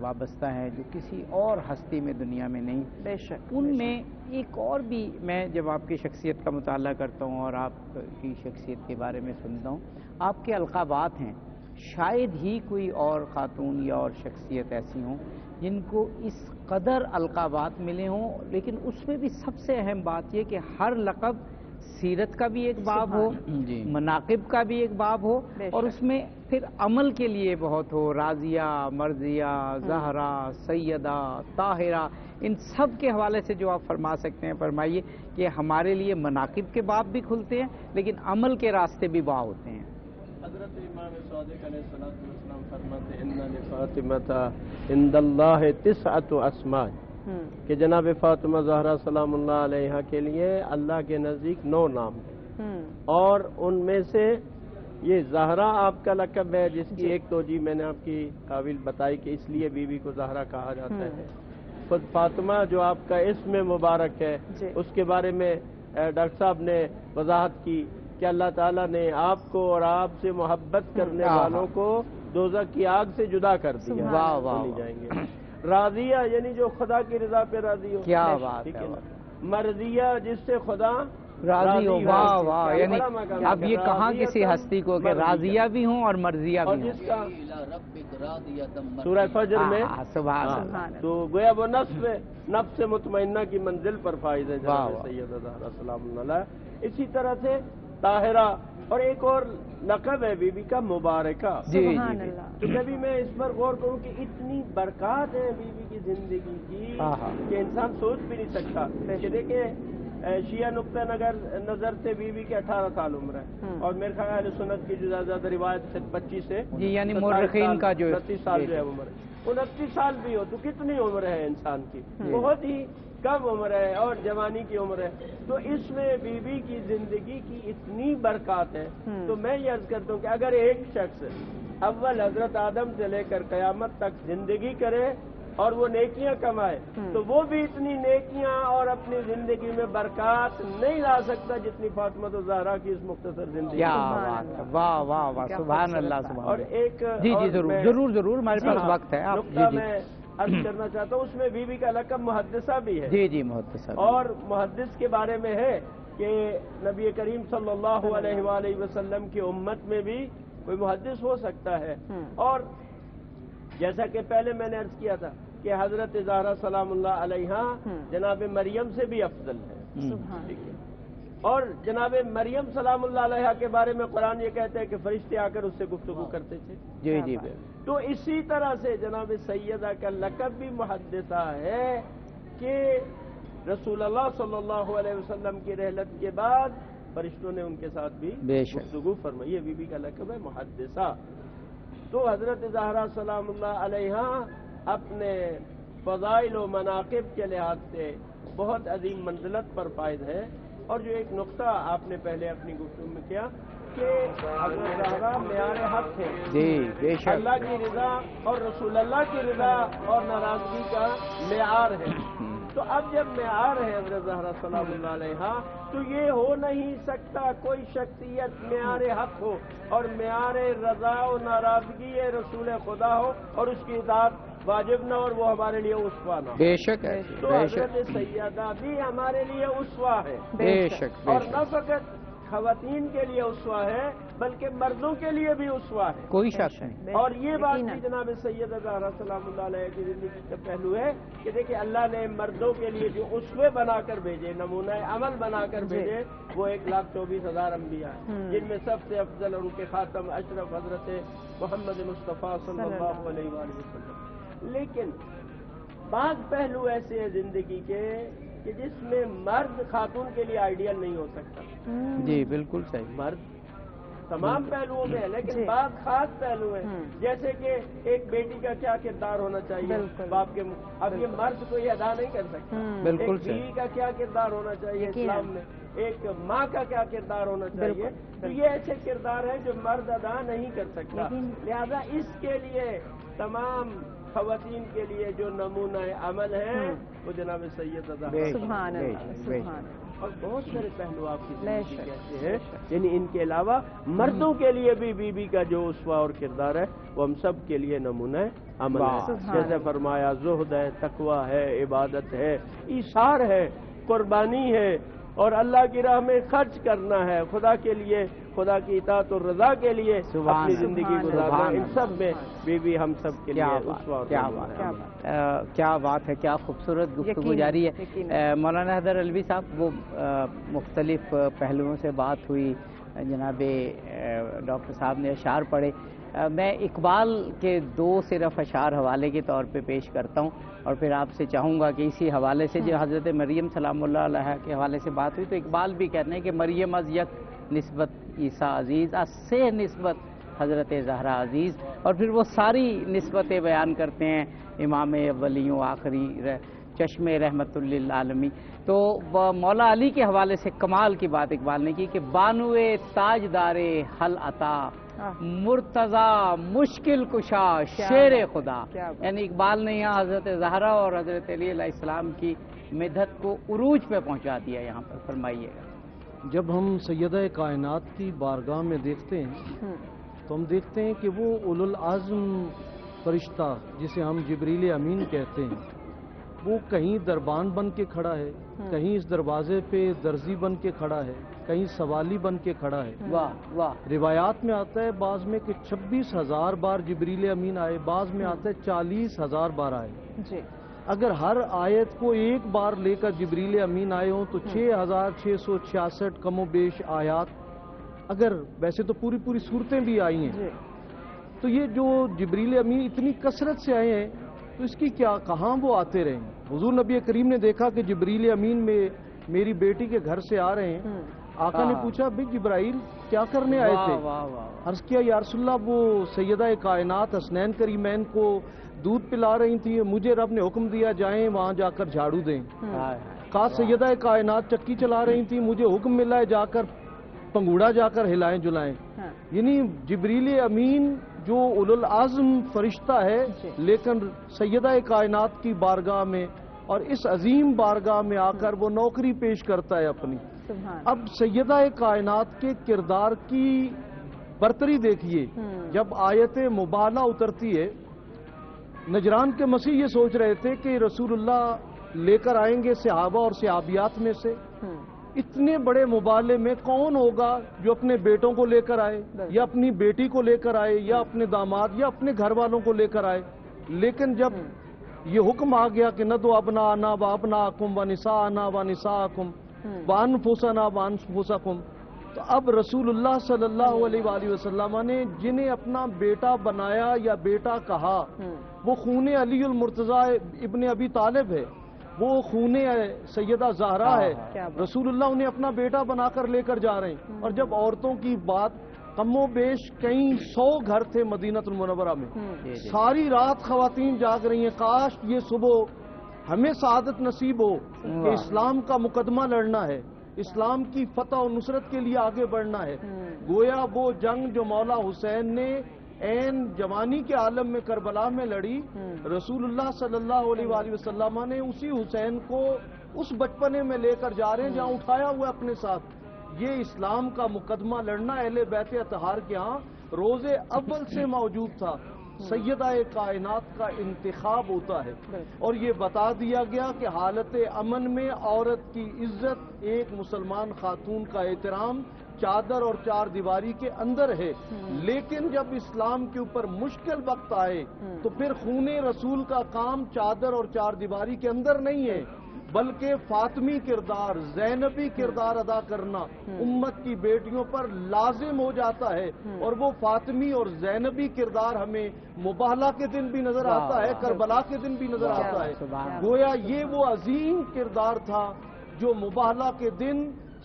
وابستہ ہیں جو کسی اور ہستی میں دنیا میں نہیں, بے شک ان میں ایک اور بھی, میں جب آپ کی شخصیت کا مطالعہ کرتا ہوں اور آپ کی شخصیت کے بارے میں سنتا ہوں, آپ کے القابات ہیں, شاید ہی کوئی اور خاتون یا اور شخصیت ایسی ہوں جن کو اس قدر القابات ملے ہوں. لیکن اس میں بھی سب سے اہم بات یہ کہ ہر لقب سیرت کا بھی ایک باب ہو, مناقب کا بھی ایک باب ہو, اور اس میں پھر عمل کے لیے بہت ہو. راضیہ, مرضیہ, زہرا, سیدہ, طاہرہ, ان سب کے حوالے سے جو آپ فرما سکتے ہیں فرمائیے کہ ہمارے لیے مناقب کے باب بھی کھلتے ہیں لیکن عمل کے راستے بھی واہ ہوتے ہیں. حضرت امام صادق علیہ السلام فرماتے ہیں ان لفاطمۃ عند اللہ تسعۃ اسماء, کہ جناب فاطمہ زہرا سلام اللہ علیہ کے لیے اللہ کے نزدیک 9 نام ہیں, اور ان میں سے یہ زہرا آپ کا لقب ہے جس کی ایک توجیہ میں نے آپ کی قابل بتائی کہ اس لیے بیوی کو زہرا کہا جاتا ہے. خود فاطمہ جو آپ کا اسم مبارک ہے اس کے بارے میں ڈاکٹر صاحب نے وضاحت کی کہ اللہ تعالیٰ نے آپ کو اور آپ سے محبت کرنے والوں کو دوزخ کی آگ سے جدا کر دیا. واہ واہ جائیں گے. راضیہ یعنی جو خدا کی رضا پہ راضی ہو, کیا بات ہے. مرضیہ جس سے خدا راضی ہو, واہ واہ. یعنی اب یہ کہاں کسی ہستی کو کہ راضیہ بھی ہوں اور مرضیہ بھی ہوں. جس کا سورہ فجر میں تو گویا وہ نفس مطمئنہ کی منزل پر فائز ہے جناب سیدہ زہرا سلام اللہ علیہ. اسی طرح سے طاہرہ, اور ایک اور لقب ہے بی بی کا مبارکہ. تو کبھی میں اس پر غور کروں کہ اتنی برکات ہیں بی بی کی زندگی کی کہ انسان سوچ بھی نہیں سکتا. کہ دیکھیں شیعہ نقطہ نظر سے بی بی کے 18 سال عمر ہے, اور میرے خیال اہل سنت کی جو زیادہ روایت سے 25 سے یعنی مورخین کا جو 29 سال جو ہے عمر ہے. 29 سال بھی ہو تو کتنی عمر ہے انسان کی, بہت ہی کم عمر ہے, اور جوانی کی عمر ہے. تو اس میں بی بی کی زندگی کی اتنی برکات ہے. تو میں یہ عرض کرتا ہوں کہ اگر ایک شخص اول حضرت آدم سے لے کر قیامت تک زندگی کرے اور وہ نیکیاں کمائے تو وہ بھی اتنی نیکیاں اور اپنی زندگی میں برکات نہیں لا سکتا جتنی فاطمہ زہرا کی اس مختصر زندگی. واہ واہ واہ, سبحان اللہ, سبحان. اور ایک جی ضرور ہمارے پاس وقت ہے. میں عرض کرنا چاہتا ہوں, اس میں بی بی کا لقب محدثہ بھی ہے. جی محدثہ. اور محدث کے بارے میں ہے کہ نبی کریم صلی اللہ علیہ وآلہ وسلم کی امت میں بھی کوئی محدث ہو سکتا ہے. اور جیسا کہ پہلے میں نے عرض کیا تھا کہ حضرت زہرا سلام اللہ علیہ جناب مریم سے بھی افضل ہے. اور جناب مریم سلام اللہ علیہ کے بارے میں قرآن یہ کہتے ہیں کہ فرشتے آ کر اس سے گفتگو کرتے تھے. جی تو اسی طرح سے جناب سیدہ کا لقب بھی محدثہ ہے کہ رسول اللہ صلی اللہ علیہ وسلم کی رحلت کے بعد فرشتوں نے ان کے ساتھ بھی گفتگو فرمائی. یہ بی بی کا لقب ہے محدثہ. تو حضرت زہرا سلام اللہ علیہ اپنے فضائل و مناقب کے لحاظ سے بہت عظیم منزلت پر فائز ہے. اور جو ایک نقطہ آپ نے پہلے اپنی گفتگو میں کیا کہ حضرت زہرا معیار حق ہے, اللہ کی رضا اور رسول اللہ کی رضا اور ناراضگی کا معیار ہے. تو اب جب معیار ہے حضرت زہرا سلام اللہ علیہ تو یہ ہو نہیں سکتا کوئی شخصیت معیار حق ہو اور معیار رضا و ناراضگی رسول خدا ہو اور اس کی اطاعت واجب نہ اور وہ ہمارے لیے اسوا نہ. بے شک ہے. تو حضرت سیدہ بھی ہمارے لیے اسوا ہے. بے شک. اور نہ فقط خواتین کے لیے اسوا ہے بلکہ مردوں کے لیے بھی اسوا ہے. کوئی شک نہیں. اور یہ بات بھی جناب سیدہ زہرا سلام اللہ علیہ کی زندگی کا پہلو ہے کہ دیکھیں اللہ نے مردوں کے لیے جو اسوے بنا کر بھیجے, نمونہ عمل بنا کر بھیجے, وہ 1,24,000 انبیاء ہیں جن میں سب سے افضل اور ان کے خاتم اشرف حضرت محمد مصطفیٰ صلی اللہ علیہ وآلہ وسلم. لیکن بعض پہلو ایسے ہیں زندگی کے کہ جس میں مرد خاتون کے لیے آئیڈیل نہیں ہو سکتا. جی بالکل صحیح. مرد تمام پہلوؤں میں ہے لیکن بعض خاص پہلو ہیں جیسے کہ ایک بیٹی کا کیا کردار ہونا چاہیے باپ کے. اب یہ مرد کوئی ادا نہیں کر سکتا. بالکل ایک بیوی کا کیا کردار ہونا چاہیے اسلام میں, ایک ماں کا کیا کردار ہونا چاہیے. تو یہ ایسے کردار ہیں جو مرد ادا نہیں کر سکتا. لہذا اس کے لیے تمام خواتین کے لیے جو نمونہ عمل ہے وہ جناب سید سبحان اللہ. اور بہت سارے پہلو آپ کی زندگی کے ایسے ہیں یعنی ان کے علاوہ مردوں کے لیے بھی بیوی کا جو اسوہ اور کردار ہے وہ ہم سب کے لیے نمونہ عمل ہے. جیسے فرمایا زہد ہے, تقوی ہے, عبادت ہے, ایثار ہے, قربانی ہے اور اللہ کی راہ میں خرچ کرنا ہے, خدا کے لیے, خدا کی اطاعت اور رضا کے لیے اپنی زندگی گزارنا. ان سب میں بیوی ہم سب کے لیے اسوہ اور کیا بات ہے, کیا خوبصورت گفتگو جاری ہے. مولانا حیدر علوی صاحب, وہ مختلف پہلوؤں سے بات ہوئی, جناب ڈاکٹر صاحب نے اشعار پڑھے. میں اقبال کے 2 صرف اشعار حوالے کے طور پہ پیش کرتا ہوں اور پھر آپ سے چاہوں گا کہ اسی حوالے سے جو حضرت مریم سلام اللہ علیہ کے حوالے سے بات ہوئی تو اقبال بھی کہتے ہیں کہ مریم از یک نسبت عیسیٰ عزیز از سے نسبت حضرت زہرا عزیز, اور پھر وہ ساری نسبتیں بیان کرتے ہیں امام اولیوں آخری چشم رحمت للعالمین. تو مولا علی کے حوالے سے کمال کی بات اقبال نے کی کہ بانوے تاجدار حل عطا مرتضی مشکل کشا شیر خدا. یعنی اقبال نے یہاں حضرت زہرا اور حضرت علی علیہ السلام کی مدحت کو عروج پہ پہنچا دیا. یہاں پر فرمائیے گا. جب ہم سیدہ کائنات کی بارگاہ میں دیکھتے ہیں تو ہم دیکھتے ہیں کہ وہ اولو العزم فرشتہ جسے ہم جبریل امین کہتے ہیں وہ کہیں دربان بن کے کھڑا ہے, کہیں اس دروازے پہ درزی بن کے کھڑا ہے, کہیں سوالی بن کے کھڑا ہے. واہ واہ. روایات میں آتا ہے بعض میں کہ 26,000 بار جبریل امین آئے, بعض میں آتا ہے 40,000 بار آئے. اگر ہر آیت کو ایک بار لے کر جبریل امین آئے ہوں تو 6,666 کم و بیش آیات, اگر ویسے تو پوری صورتیں بھی آئی ہیں تو یہ جو جبریل امین اتنی کثرت سے آئے ہیں تو اس کی کیا, کہاں وہ آتے رہے ہیں. حضور نبی کریم نے دیکھا کہ جبریل امین میں میری بیٹی کے گھر سے آ رہے ہیں. آقا نے پوچھا بھئی جبرائیل کیا کرنے آئے تھے؟ عرض کیا یا رسول اللہ وہ سیدہ کائنات حسنین کریمین کو دودھ پلا رہی تھی, مجھے رب نے حکم دیا جائیں وہاں جا کر جھاڑو دیں. کہا سیدہ کائنات چکی چلا رہی تھی, مجھے حکم ملا ہے جا کر پنگوڑا جا کر ہلائیں جلائیں. یعنی جبریل امین جو اولو العزم فرشتہ ہے لیکن سیدہ کائنات کی بارگاہ میں اور اس عظیم بارگاہ میں آ کر وہ نوکری پیش کرتا ہے اپنی. اب سیدہ کائنات کے کردار کی برتری دیکھیے. جب آیت مبالہ اترتی ہے, نجران کے مسیح یہ سوچ رہے تھے کہ رسول اللہ لے کر آئیں گے صحابہ اور صحابیات میں سے, اتنے بڑے مبالے میں کون ہوگا جو اپنے بیٹوں کو لے کر آئے یا اپنی بیٹی کو لے کر آئے یا اپنے داماد یا اپنے گھر والوں کو لے کر آئے. لیکن جب یہ حکم آ گیا کہ ندو ابناءنا و ابناءکم و نساءنا و نساءکم وانفسنا و انفسکم, تو اب رسول اللہ صلی اللہ علیہ وآلہ وسلم نے جنہیں اپنا بیٹا بنایا یا بیٹا کہا وہ خون علی المرتضی ابن ابی طالب ہے, وہ خون سیدہ زہرا ہے. رسول اللہ انہیں اپنا بیٹا بنا کر لے کر جا رہے ہیں. اور جب عورتوں کی بات, کم و بیش کئی 100 گھر تھے مدینہ المنورہ میں, ساری رات خواتین جاگ رہی ہیں, کاش یہ صبح ہمیں سعادت نصیب ہو کہ اسلام کا مقدمہ لڑنا ہے, اسلام کی فتح و نصرت کے لیے آگے بڑھنا ہے. گویا وہ جنگ جو مولا حسین نے این جوانی کے عالم میں کربلا میں لڑی, رسول اللہ صلی اللہ علیہ وآلہ وسلم نے اسی حسین کو اس بچپنے میں لے کر جا رہے ہیں جہاں اٹھایا ہوا اپنے ساتھ. یہ اسلام کا مقدمہ لڑنا اہل بیت اطہار کے ہاں روز اول سے موجود تھا. سیدہ کائنات کا انتخاب ہوتا ہے اور یہ بتا دیا گیا کہ حالت امن میں عورت کی عزت, ایک مسلمان خاتون کا احترام چادر اور چار دیواری کے اندر ہے، لیکن جب اسلام کے اوپر مشکل وقت آئے تو پھر خون رسول کا کام چادر اور چار دیواری کے اندر نہیں ہے، بلکہ فاطمی کردار، زینبی کردار ادا کرنا امت کی بیٹیوں پر لازم ہو جاتا ہے، اور وہ فاطمی اور زینبی کردار ہمیں مباہلہ کے دن بھی نظر آتا ہے، کربلا کے دن بھی نظر آتا ہے۔ گویا یہ وہ عظیم کردار تھا جو مباہلہ کے دن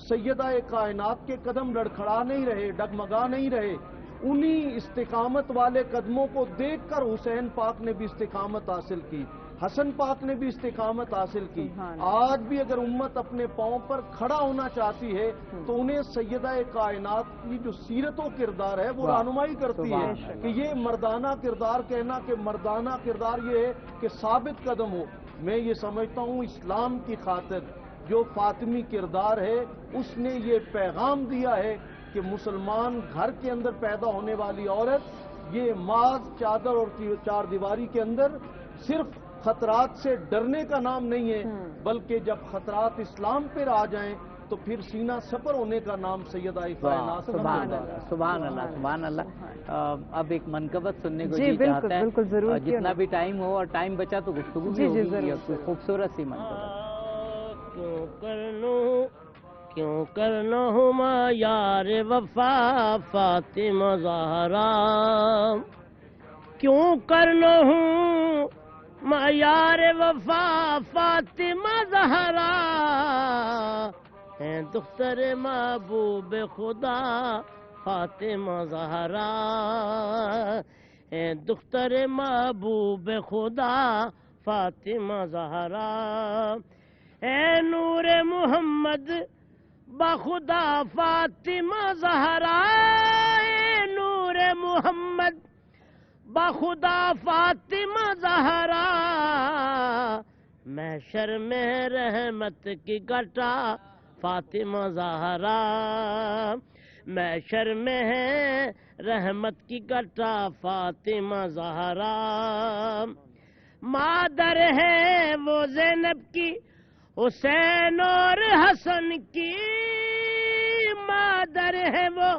سیدہ کائنات کے قدم لڑکھڑا نہیں رہے، ڈگمگا نہیں رہے، انہی استقامت والے قدموں کو دیکھ کر حسین پاک نے بھی استقامت حاصل کی، حسن پاک نے بھی استقامت حاصل کی۔ آج بھی اگر امت اپنے پاؤں پر کھڑا ہونا چاہتی ہے تو انہیں سیدہ کائنات کی جو سیرت و کردار ہے وہ رہنمائی کرتی ہے کہ یہ مردانہ کردار، کہنا کہ مردانہ کردار یہ ہے کہ ثابت قدم ہو۔ میں یہ سمجھتا ہوں اسلام کی خاطر جو فاطمی کردار ہے اس نے یہ پیغام دیا ہے کہ مسلمان گھر کے اندر پیدا ہونے والی عورت یہ ماذ چادر اور چار دیواری کے اندر صرف خطرات سے ڈرنے کا نام نہیں ہے، بلکہ جب خطرات اسلام پر آ جائیں تو پھر سینہ سپر ہونے کا نام سیدہ کائنات۔ سبحان اللہ، سبحان اللہ، سبحان اللہ۔ اب ایک منقبت سننے کو جی چاہتا ہے، بالکل ضرور، جتنا بھی ٹائم ہو اور ٹائم بچا تو گفتگو بھی ہوگی، کوئی خوبصورت سی منقبت۔ کیوں کرنا ہوں میں یار وفا فاطمہ زہرا، کیوں کرنا ہوں میں یار وفا فاطمہ زہرا، ہے دختر محبوب خدا فاطمہ زہرا، ہے دختر محبوب خدا فاطمہ زہرا، اے نور محمد بخدا فاطمہ زہرا، اے نور محمد بخدا فاطمہ زہرا، محشر میں رحمت کی گٹا فاطمہ زہرا، محشر میں ہے رحمت کی گٹا فاطمہ زہرا، مادر ہے وہ زینب کی حسین اور حسن کی، مادر ہے وہ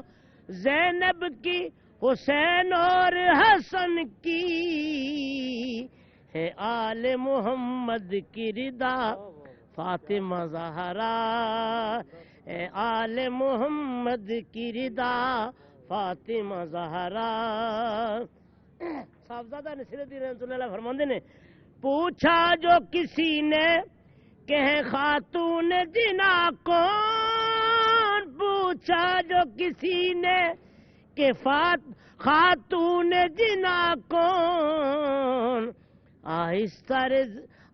زینب کی حسین اور حسن کی، ہے آل محمد کی رضا فاطمہ زہرا، ہے آل محمد کی رضا فاطمہ زہرا۔ صاحبزادہ نصیر الدین رحمۃ اللہ علیہ فرماندے نے پوچھا جو کسی نے کہ خاتون جنا کون، پوچھا جو کسی نے کہ خاتون جنا کون،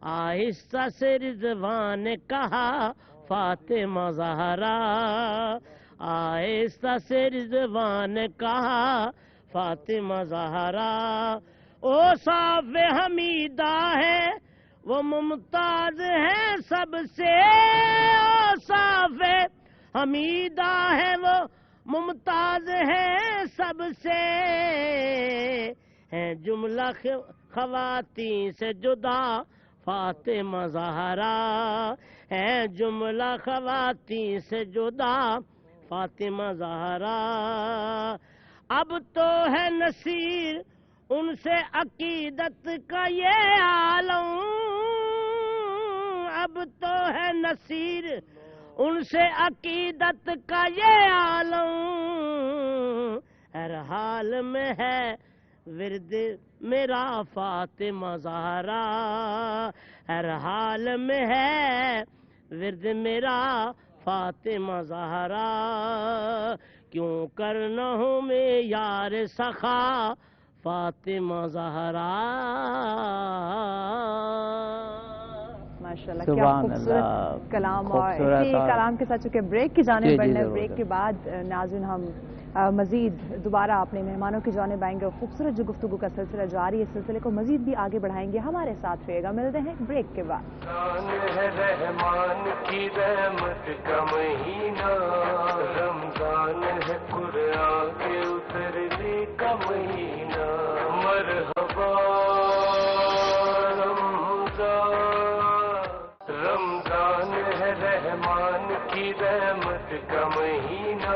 آہستہ سے رضوان نے کہا فاطمہ زہرا، آہستہ سے رضوان نے کہا فاطمہ زہرا، او صاف حمیدہ ہے وہ ممتاز ہے سب سے، او صاف حمیدہ ہے وہ ممتاز ہے سب سے، ہے جملہ خواتین سے جدا فاطمہ زہرا، ہے جملہ خواتین سے جدا فاطمہ زہرا، اب تو ہے نصیر ان سے عقیدت کا یہ عالم، اب تو ہے نصیر ان سے عقیدت کا یہ عالم، ہر حال میں ہے ورد میرا فاطمہ زہرا، ہر حال میں ہے ورد میرا فاطمہ زہرا، کیوں کرنا ہوں میں یار سخا فاطمہ زہرا۔ ماشاءاللہ کیا خوبصورت کلام، اور اسی کلام کے ساتھ چونکہ بریک کی جانب بڑھنا ہے، بریک کے بعد ناظرین ہم مزید دوبارہ اپنے مہمانوں کی جانب آئیں گے اور خوبصورت جو گفتگو کا سلسلہ جاری ہے، اس سلسلے کو مزید بھی آگے بڑھائیں گے، ہمارے ساتھ رہے گا، ملتے ہیں بریک کے بعد۔ رحمان کی رحمت کا مہینہ، رمضان ہے قرآن کے اترنے کا مہینہ، مرحبا رمضان ہے رحمان کی رحمت کا مہینہ،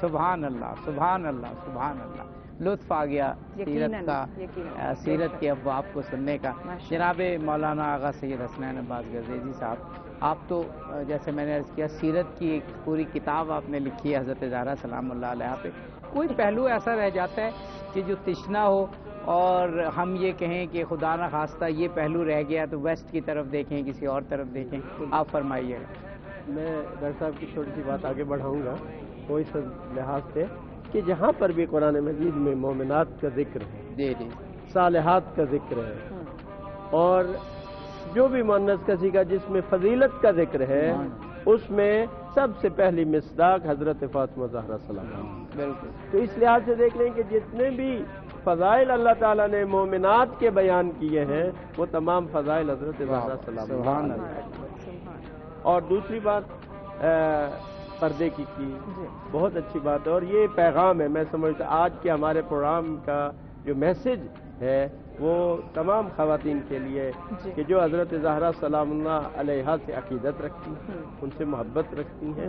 سبحان اللہ سبحان اللہ سبحان اللہ، لطف آ گیا سیرت کا، سیرت کے ابواب کو سننے کا۔ جناب مولانا آغا سید حسنین عباس گزیزی صاحب، آپ تو جیسے میں نے عرض کیا سیرت کی ایک پوری کتاب آپ نے لکھی ہے حضرت زہرا سلام اللہ علیہ پہ، کوئی پہلو ایسا رہ جاتا ہے کہ جو تشنا ہو اور ہم یہ کہیں کہ خدا نہ خواستہ یہ پہلو رہ گیا تو ویسٹ کی طرف دیکھیں، کسی اور طرف دیکھیں، آپ فرمائیے گا۔ میں ڈاکٹر صاحب کی چھوٹی سی بات آگے بڑھاؤں گا وہ اس لحاظ سے کہ جہاں پر بھی قرآن مجید میں مومنات کا ذکر ہے، جی جی، صالحات کا ذکر ہے، اور جو بھی مؤنث کا صیغہ جس میں فضیلت کا ذکر ہے، اس میں سب سے پہلی مصداق حضرت فاطمہ زہرا سلام، بالکل۔ تو اس لحاظ سے دیکھ لیں کہ جتنے بھی فضائل اللہ تعالیٰ نے مومنات کے بیان کیے ہیں وہ تمام فضائل حضرت زہرا سلام اللہ۔ اور دوسری بات پردے کی بہت اچھی بات ہے، اور یہ پیغام ہے، میں سمجھتا آج کے ہمارے پروگرام کا جو میسج ہے وہ تمام خواتین کے لیے کہ جو حضرت زہرا سلام اللہ علیہا سے عقیدت رکھتی ہیں، ان سے محبت رکھتی ہیں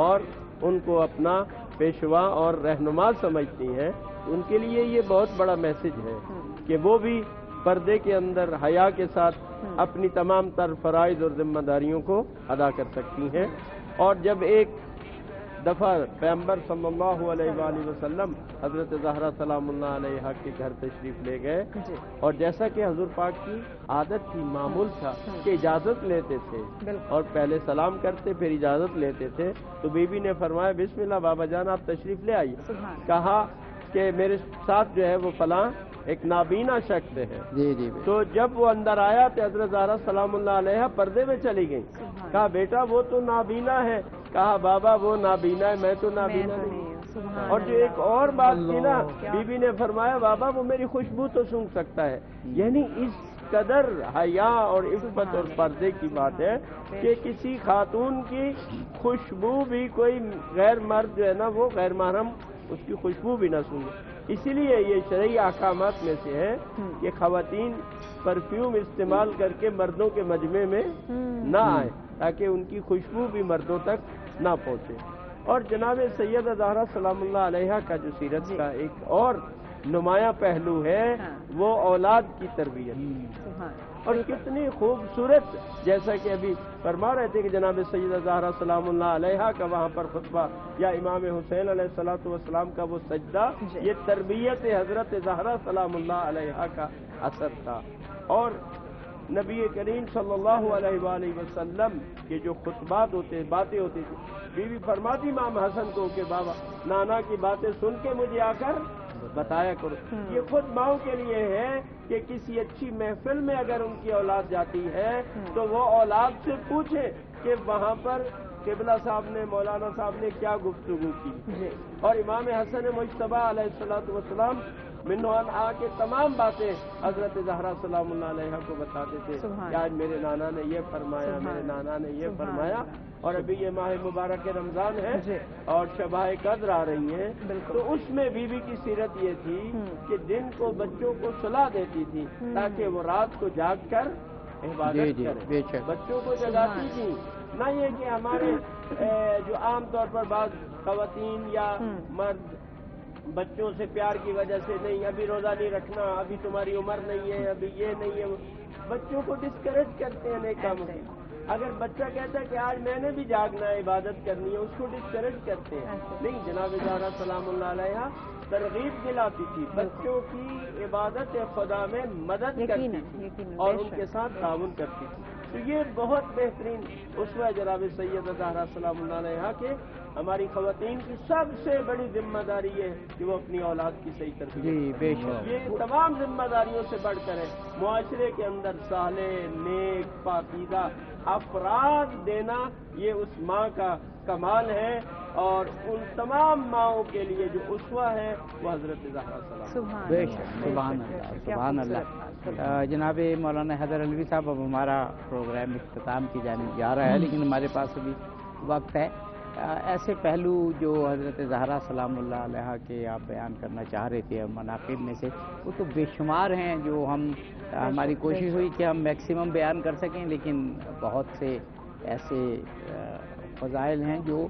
اور ان کو اپنا پیشوا اور رہنما سمجھتی ہیں، ان کے لیے یہ بہت بڑا میسج ہے کہ وہ بھی پردے کے اندر حیا کے ساتھ اپنی تمام تر فرائض اور ذمہ داریوں کو ادا کر سکتی ہیں۔ اور جب ایک دفعہ پیغمبر صلی اللہ علیہ وآلہ وسلم حضرت زہرا سلام اللہ علیہا کے گھر تشریف لے گئے، اور جیسا کہ حضور پاک کی عادت تھی، معمول تھا کہ اجازت لیتے تھے اور پہلے سلام کرتے پھر اجازت لیتے تھے، تو بی بی نے فرمایا بسم اللہ بابا جان آپ تشریف لے آئیے۔ کہا کہ میرے ساتھ جو ہے وہ فلاں ایک نابینا شخص ہے، تو جب وہ اندر آیا تو حضرت زہرا سلام اللہ علیہا پردے میں چلی گئی۔ کہا بیٹا وہ تو نابینا ہے، کہا بابا وہ نابینا ہے، میں تو نابینا نہیں۔ اور جو ایک اور بات تھی نا، بی بی نے فرمایا بابا وہ میری خوشبو تو سونگھ سکتا ہے، یعنی اس قدر حیا اور عفت اور پردے کی بات ہے کہ کسی خاتون کی خوشبو بھی کوئی غیر مرد جو ہے نا وہ غیر محرم اس کی خوشبو بھی نہ سونگے۔ اسی لیے یہ شرعی احکامات میں سے ہے کہ خواتین پرفیوم استعمال کر کے مردوں کے مجمع میں نہ آئے تاکہ ان کی خوشبو بھی مردوں تک نہ پہنچے۔ اور جناب سیدہ زہرا سلام اللہ علیہا کا جو سیرت کا ایک اور نمایاں پہلو ہے وہ اولاد کی تربیت، اور کتنی خوبصورت، جیسا کہ ابھی فرما رہے تھے کہ جناب سیدہ زہرا سلام اللہ علیہا کا وہاں پر خطبہ یا امام حسین علیہ الصلوۃ والسلام کا وہ سجدہ، یہ تربیت حضرت زہرا سلام اللہ علیہا کا اثر تھا۔ اور نبی کریم صلی اللہ علیہ وآلہ وسلم کے جو خطبات ہوتے باتیں ہوتی تھی، بی بی فرماتی امام حسن کو کہ بابا نانا کی باتیں سن کے مجھے آ کر بتایا کرو۔ یہ خود ماؤں کے لیے ہے کہ کسی اچھی محفل میں اگر ان کی اولاد جاتی ہے تو وہ اولاد سے پوچھے کہ وہاں پر قبلہ صاحب نے مولانا صاحب نے کیا گفتگو کی، اور امام حسن مجتبی علیہ الصلوۃ والسلام منوان آ کے تمام باتیں حضرت زہرا سلام اللہ علیہا کو بتاتے تھے کہ آج میرے نانا نے یہ فرمایا، میرے نانا نے یہ فرمایا۔ اور ابھی یہ ماہ مبارک رمضان ہے اور شبہ قدر آ رہی ہیں، تو اس میں بی بی کی سیرت یہ تھی کہ دن کو بچوں کو سلا دیتی تھی تاکہ وہ رات کو جاگ کر عبادت کریں، بچوں کو جگاتی تھی، نہ یہ کہ ہمارے جو عام طور پر بعض خواتین یا مرد بچوں سے پیار کی وجہ سے نہیں ابھی روزہ نہیں رکھنا، ابھی تمہاری عمر نہیں ہے، ابھی یہ نہیں ہے، بچوں کو ڈسکریج کرتے ہیں نیک کاموں سے۔ اگر بچہ کہتا ہے کہ آج میں نے بھی جاگنا ہے، عبادت کرنی ہے، اس کو ڈسکریج کرتے ہیں۔ نہیں، جناب زہرا سلام اللہ علیہا ترغیب دلاتی تھی، بچوں کی عبادت خدا میں مدد کرتی تھی اور ان کے ساتھ تعاون کرتی تھی۔ تو یہ بہت بہترین اسوہ جناب سیدہ زہرا سلام اللہ علیہا کے ہماری خواتین کی سب سے بڑی ذمہ داری یہ ہے کہ وہ اپنی اولاد کی صحیح تربیت، یہ تمام ذمہ داریوں سے بڑھ کر ہے معاشرے کے اندر صالح نیک پاکیزہ افراد دینا، یہ اس ماں کا کمال ہے، اور ان تمام ماؤں کے لیے جو اسوہ ہے وہ حضرت زہرا سلام۔ بے شک، سبحان اللہ سبحان اللہ۔ جناب مولانا حیدر علوی صاحب، اب ہمارا پروگرام اختتام کی جانب جا رہا ہے، لیکن ہمارے پاس ابھی وقت ہے۔ ایسے پہلو جو حضرت زہرا سلام اللہ علیہا کے آپ بیان کرنا چاہ رہے تھے مناقب میں سے، وہ تو بے شمار ہیں، جو ہماری کوشش ہوئی کہ ہم میکسیمم بیان کر سکیں، لیکن بہت سے ایسے فضائل ہیں جو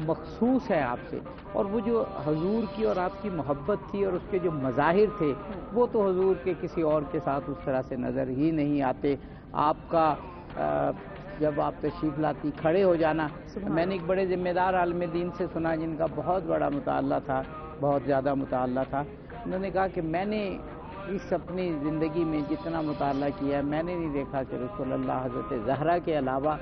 مخصوص ہے آپ سے، اور وہ جو حضور کی اور آپ کی محبت تھی اور اس کے جو مظاہر تھے وہ تو حضور کے کسی اور کے ساتھ اس طرح سے نظر ہی نہیں آتے۔ آپ کا جب آپ تشریف لاتی کھڑے ہو جانا، میں نے ایک بڑے ذمہ دار عالم دین سے سنا جن کا بہت بڑا مطالعہ تھا، بہت زیادہ مطالعہ تھا، انہوں نے کہا کہ میں نے اس اپنی زندگی میں جتنا مطالعہ کیا ہے میں نے نہیں دیکھا کہ رسول اللہ حضرت زہرا کے علاوہ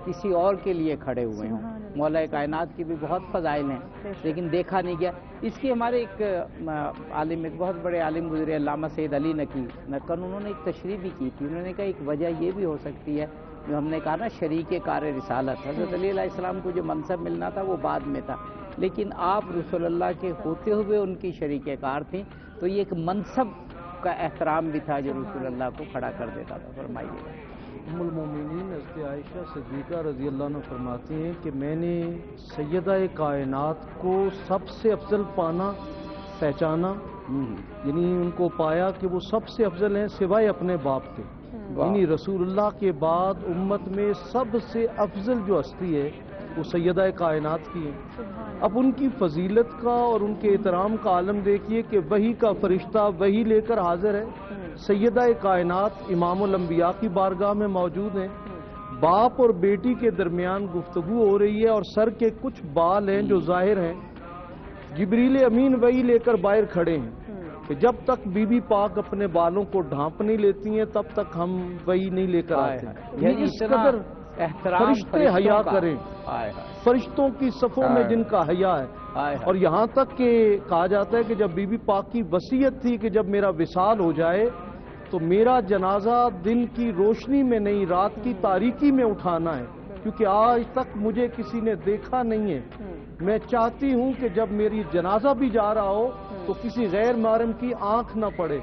کسی اور کے لیے کھڑے ہوئے ہوں۔ مولا کائنات کی بھی بہت فضائل ہیں لیکن دیکھا نہیں گیا۔ اس کی ہمارے ایک عالم، ایک بہت بڑے عالم گزرے علامہ سید علی نقی، انہوں نے ایک تشریح بھی کی تھی، انہوں نے کہا ایک وجہ یہ بھی ہو سکتی ہے جو ہم نے کہا نا شریک کار رسالت، حضرت علی علیہ السلام کو جو منصب ملنا تھا وہ بعد میں تھا، لیکن آپ رسول اللہ کے ہوتے ہوئے ان کی شریک کار تھیں، تو یہ ایک منصب کا احترام بھی تھا جو رسول اللہ کو کھڑا کر دیتا تھا۔ فرمائیے۔ ام المومنین حضرت عائشہ صدیقہ رضی اللہ عنہ فرماتی ہیں کہ میں نے سیدہ کائنات کو سب سے افضل پانا، پہچانا، یعنی ان کو پایا کہ وہ سب سے افضل ہیں سوائے اپنے باپ کے، یعنی رسول اللہ کے بعد امت میں سب سے افضل جو ہستی ہے وہ سیدہ کائنات کی ہے۔ اب ان کی فضیلت کا اور ان کے احترام کا عالم دیکھیے کہ وحی کا فرشتہ وحی لے کر حاضر ہے، سیدہ کائنات امام الانبیاء کی بارگاہ میں موجود ہیں، باپ اور بیٹی کے درمیان گفتگو ہو رہی ہے اور سر کے کچھ بال ہیں جو ظاہر ہیں، جبریل امین وحی لے کر باہر کھڑے ہیں کہ جب تک بی بی پاک اپنے بالوں کو ڈھانپ نہیں لیتی ہیں تب تک ہم وحی نہیں لے کر آتے، یعنی اس قدر فرشتے حیا کریں، فرشتوں کی صفوں میں جن کا حیا ہے، اور یہاں تک کہ کہا جاتا ہے کہ جب بی بی پاک کی وصیت تھی کہ جب میرا وصال ہو جائے تو میرا جنازہ دن کی روشنی میں نہیں رات کی تاریکی میں اٹھانا ہے، کیونکہ آج تک مجھے کسی نے دیکھا نہیں ہے، میں چاہتی ہوں کہ جب میری جنازہ بھی جا رہا ہو تو کسی غیر محرم کی آنکھ نہ پڑے۔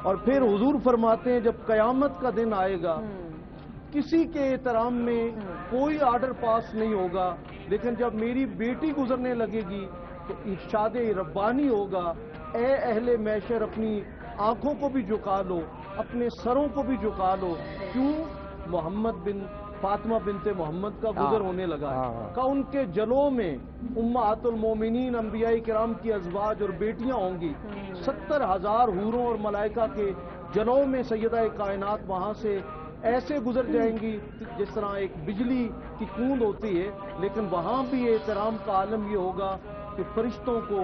اور پھر حضور فرماتے ہیں جب قیامت کا دن آئے گا کسی کے احترام میں کوئی آرڈر پاس نہیں ہوگا، لیکن جب میری بیٹی گزرنے لگے گی تو ارشاد ربانی ہوگا، اے اہل محشر اپنی آنکھوں کو بھی جھکا لو، اپنے سروں کو بھی جھکا لو، کیوں؟ محمد بن فاطمہ بنت محمد کا گزر ہونے لگا ہے، کہ ان کے جلوں میں امہات المومنین انبیاء کرام کی ازواج اور بیٹیاں ہوں گی، 70,000 حوروں اور ملائکہ کے جلوں میں سیدہ کائنات وہاں سے ایسے گزر جائیں گی جس طرح ایک بجلی کی کوند ہوتی ہے، لیکن وہاں بھی احترام کا عالم یہ ہوگا کہ فرشتوں کو،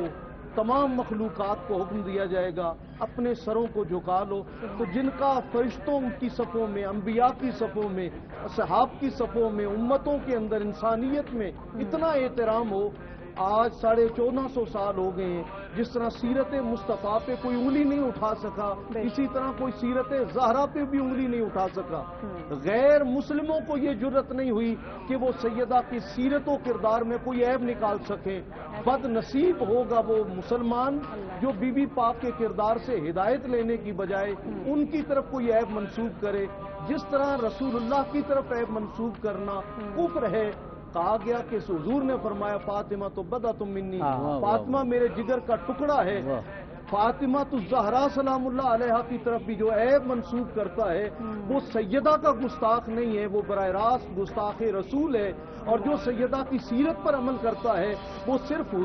تمام مخلوقات کو حکم دیا جائے گا اپنے سروں کو جھکا لو۔ تو جن کا فرشتوں کی صفوں میں، انبیاء کی صفوں میں، اصحاب کی صفوں میں، امتوں کے اندر، انسانیت میں اتنا احترام ہو، آج 1450 سال ہو گئے ہیں، جس طرح سیرت مصطفیٰ پہ کوئی انگلی نہیں اٹھا سکا اسی طرح کوئی سیرت زہرا پہ بھی انگلی نہیں اٹھا سکا، غیر مسلموں کو یہ جرت نہیں ہوئی کہ وہ سیدہ کی سیرت و کردار میں کوئی عیب نکال سکیں۔ بد نصیب ہوگا وہ مسلمان جو بی بی پاک کے کردار سے ہدایت لینے کی بجائے ان کی طرف کوئی عیب منسوب کرے، جس طرح رسول اللہ کی طرف عیب منسوب کرنا کفر ہے۔ کہا گیا کہ حضور نے فرمایا فاطمہ تو بضعۃ منی، فاطمہ میرے جگر کا ٹکڑا ہے۔ فاطمہ تو زہرا سلام اللہ علیہا کی طرف بھی جو عیب منسوب کرتا ہے وہ سیدہ کا گستاخ نہیں ہے، وہ براہ راست گستاخ رسول ہے، اور جو سیدہ کی سیرت پر عمل کرتا ہے وہ صرف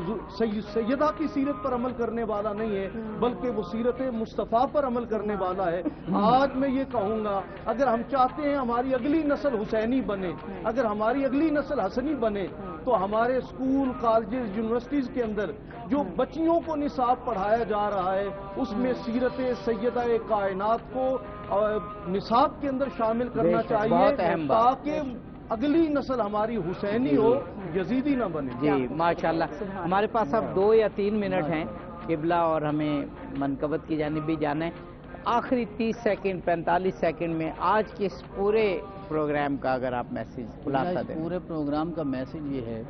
سیدہ کی سیرت پر عمل کرنے والا نہیں ہے بلکہ وہ سیرت مصطفیٰ پر عمل کرنے والا ہے۔ آج میں یہ کہوں گا اگر ہم چاہتے ہیں ہماری اگلی نسل حسینی بنے، اگر ہماری اگلی نسل حسنی بنے، تو ہمارے اسکول، کالجز، یونیورسٹیز کے اندر جو بچیوں کو نصاب پڑھایا جا رہا ہے اس میں سیرت سیدہ کائنات کو نصاب کے اندر شامل کرنا چاہیے تاکہ اگلی نسل ہماری حسینی ہو، یزیدی نہ بنے۔ جی ماشاءاللہ، ہمارے پاس اب 2 یا 3 منٹ ہیں قبلہ، اور ہمیں منقبت کی جانب بھی جانا ہے۔ آخری 30 سیکنڈ 45 سیکنڈ میں آج کے اس پورے پروگرام کا اگر آپ میسیج خلاصہ دیں۔ پورے پروگرام کا میسیج یہ ہے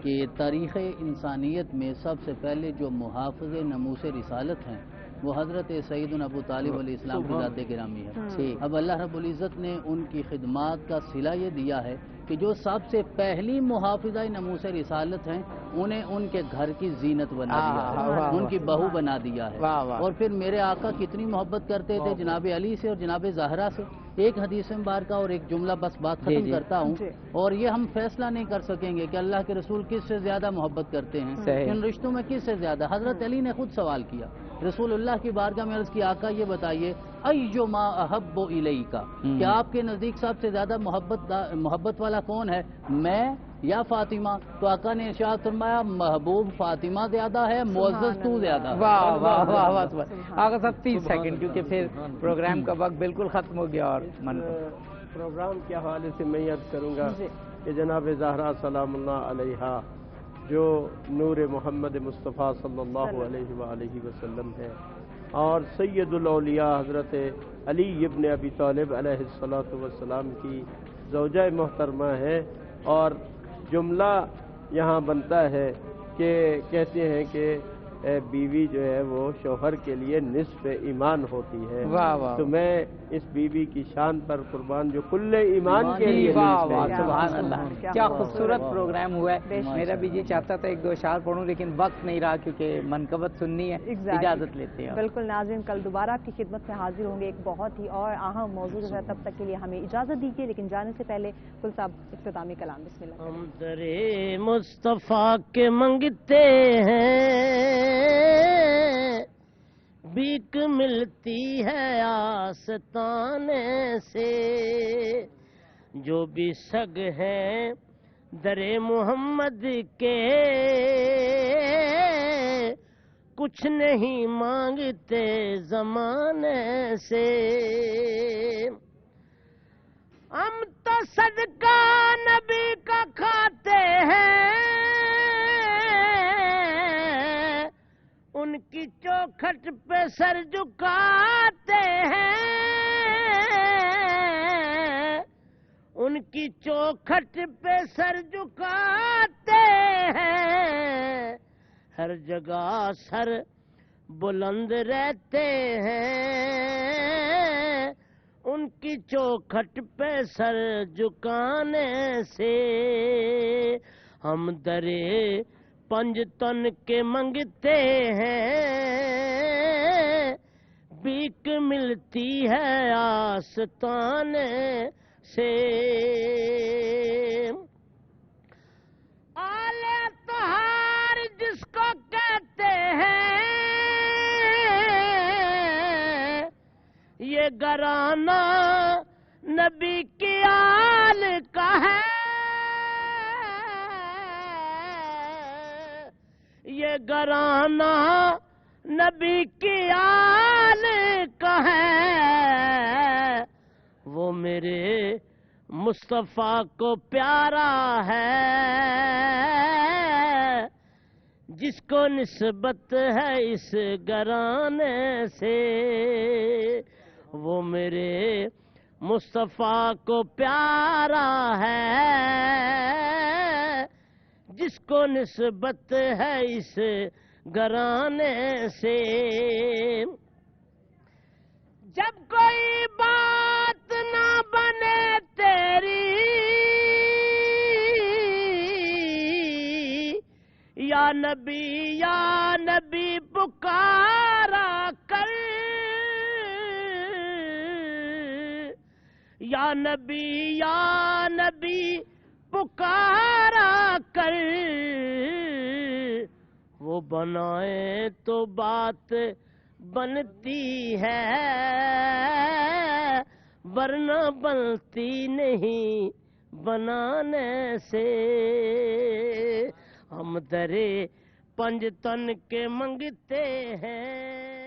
کہ تاریخ انسانیت میں سب سے پہلے جو محافظ ناموس رسالت ہیں وہ حضرت سیدنا ابو طالب علیہ السلام کی ذات گرامی ہے۔ اب اللہ رب العزت نے ان کی خدمات کا صلہ یہ دیا ہے کہ جو سب سے پہلی محافظہ ناموس رسالت ہیں انہیں ان کے گھر کی زینت بنا دیا ہے، ان کی بہو بنا دیا ہے۔ اور پھر میرے آقا کتنی محبت کرتے تھے جناب علی سے اور جناب زہرا سے، ایک حدیث مبارکہ اور ایک جملہ بس بات ختم کرتا ہوں، اور یہ ہم فیصلہ نہیں کر سکیں گے کہ اللہ کے رسول کس سے زیادہ محبت کرتے ہیں، ان رشتوں میں کس سے زیادہ۔ حضرت علی نے خود سوال کیا، رسول اللہ کی بارگاہ میں عرض کی، آقا یہ بتائیے ایما احب الیکا، کہ آپ کے نزدیک سب سے زیادہ محبت والا کون ہے، میں یا فاطمہ؟ تو آقا نے ارشاد فرمایا محبوب فاطمہ زیادہ ہے، معزز تو زیادہ ہے۔ واہ واہ واہ واہ آقا صاحب 30 سیکنڈ، کیونکہ پھر پروگرام کا وقت بالکل ختم ہو گیا۔ اور پروگرام کے حوالے سے میں عرض کروں گا کہ جناب زہرا سلام اللہ علیہا جو نور محمد مصطفیٰ صلی اللہ علیہ وآلہ وسلم ہے، اور سید الاولیاء حضرت علی ابن ابی طالب علیہ السلام کی زوجہ محترمہ ہے، اور جملہ یہاں بنتا ہے کہ کہتے ہیں کہ بیوی جو ہے وہ شوہر کے لیے نصف ایمان ہوتی ہے۔ تو میں اس بیوی کی شان پر قربان جو کل ایمان کے لیے۔ سبحان اللہ، کیا خوبصورت پروگرام ہوا ہے۔ میرا بھی جی چاہتا تھا ایک دو اشعار پڑھوں، لیکن وقت نہیں رہا کیونکہ منقبت سننی ہے۔ اجازت لیتے ہیں۔ بالکل ناظرین، کل دوبارہ آپ کی خدمت میں حاضر ہوں گے ایک بہت ہی اور اہم موضوع ہے، تب تک کے لیے ہمیں اجازت دیجیے، لیکن جانے سے پہلے کل صاحب اختتامی کلام بسم اللہ۔ ہم درے مصطفیٰ کے منگتے ہیں، بھیک ملتی ہے آستانے سے، جو بھی سگ ہیں درے محمد کے، کچھ نہیں مانگتے زمانے سے۔ ہم تو صدقہ نبی کا کھاتے ہیں، ان کی چوکھٹ پہ سر جھکاتے ہیں، ان کی چوکھٹ پہ سر جھکاتے ہیں، ہر جگہ سر بلند رہتے ہیں، ان کی چوکھٹ پہ سر جھکانے سے۔ ہم درے پنج تن کے منگتے ہیں، بھیک ملتی ہے آستانے سے۔ آل طہار جس کو کہتے ہیں، یہ گھرانہ نبی کی آل کا ہے، یہ گھرانہ نبی کی آل کا ہے، وہ میرے مصطفیٰ کو پیارا ہے، جس کو نسبت ہے اس گھرانے سے، وہ میرے مصطفیٰ کو پیارا ہے، جس کو نسبت ہے اس گھرانے سے۔ جب کوئی بات نہ بنے تیری، یا نبی پکارا کر، یا نبی پکارا کر، وہ بنائے تو بات بنتی ہے، ورنہ بنتی نہیں بنانے سے۔ ہم درے پنج تن کے منگتے ہیں،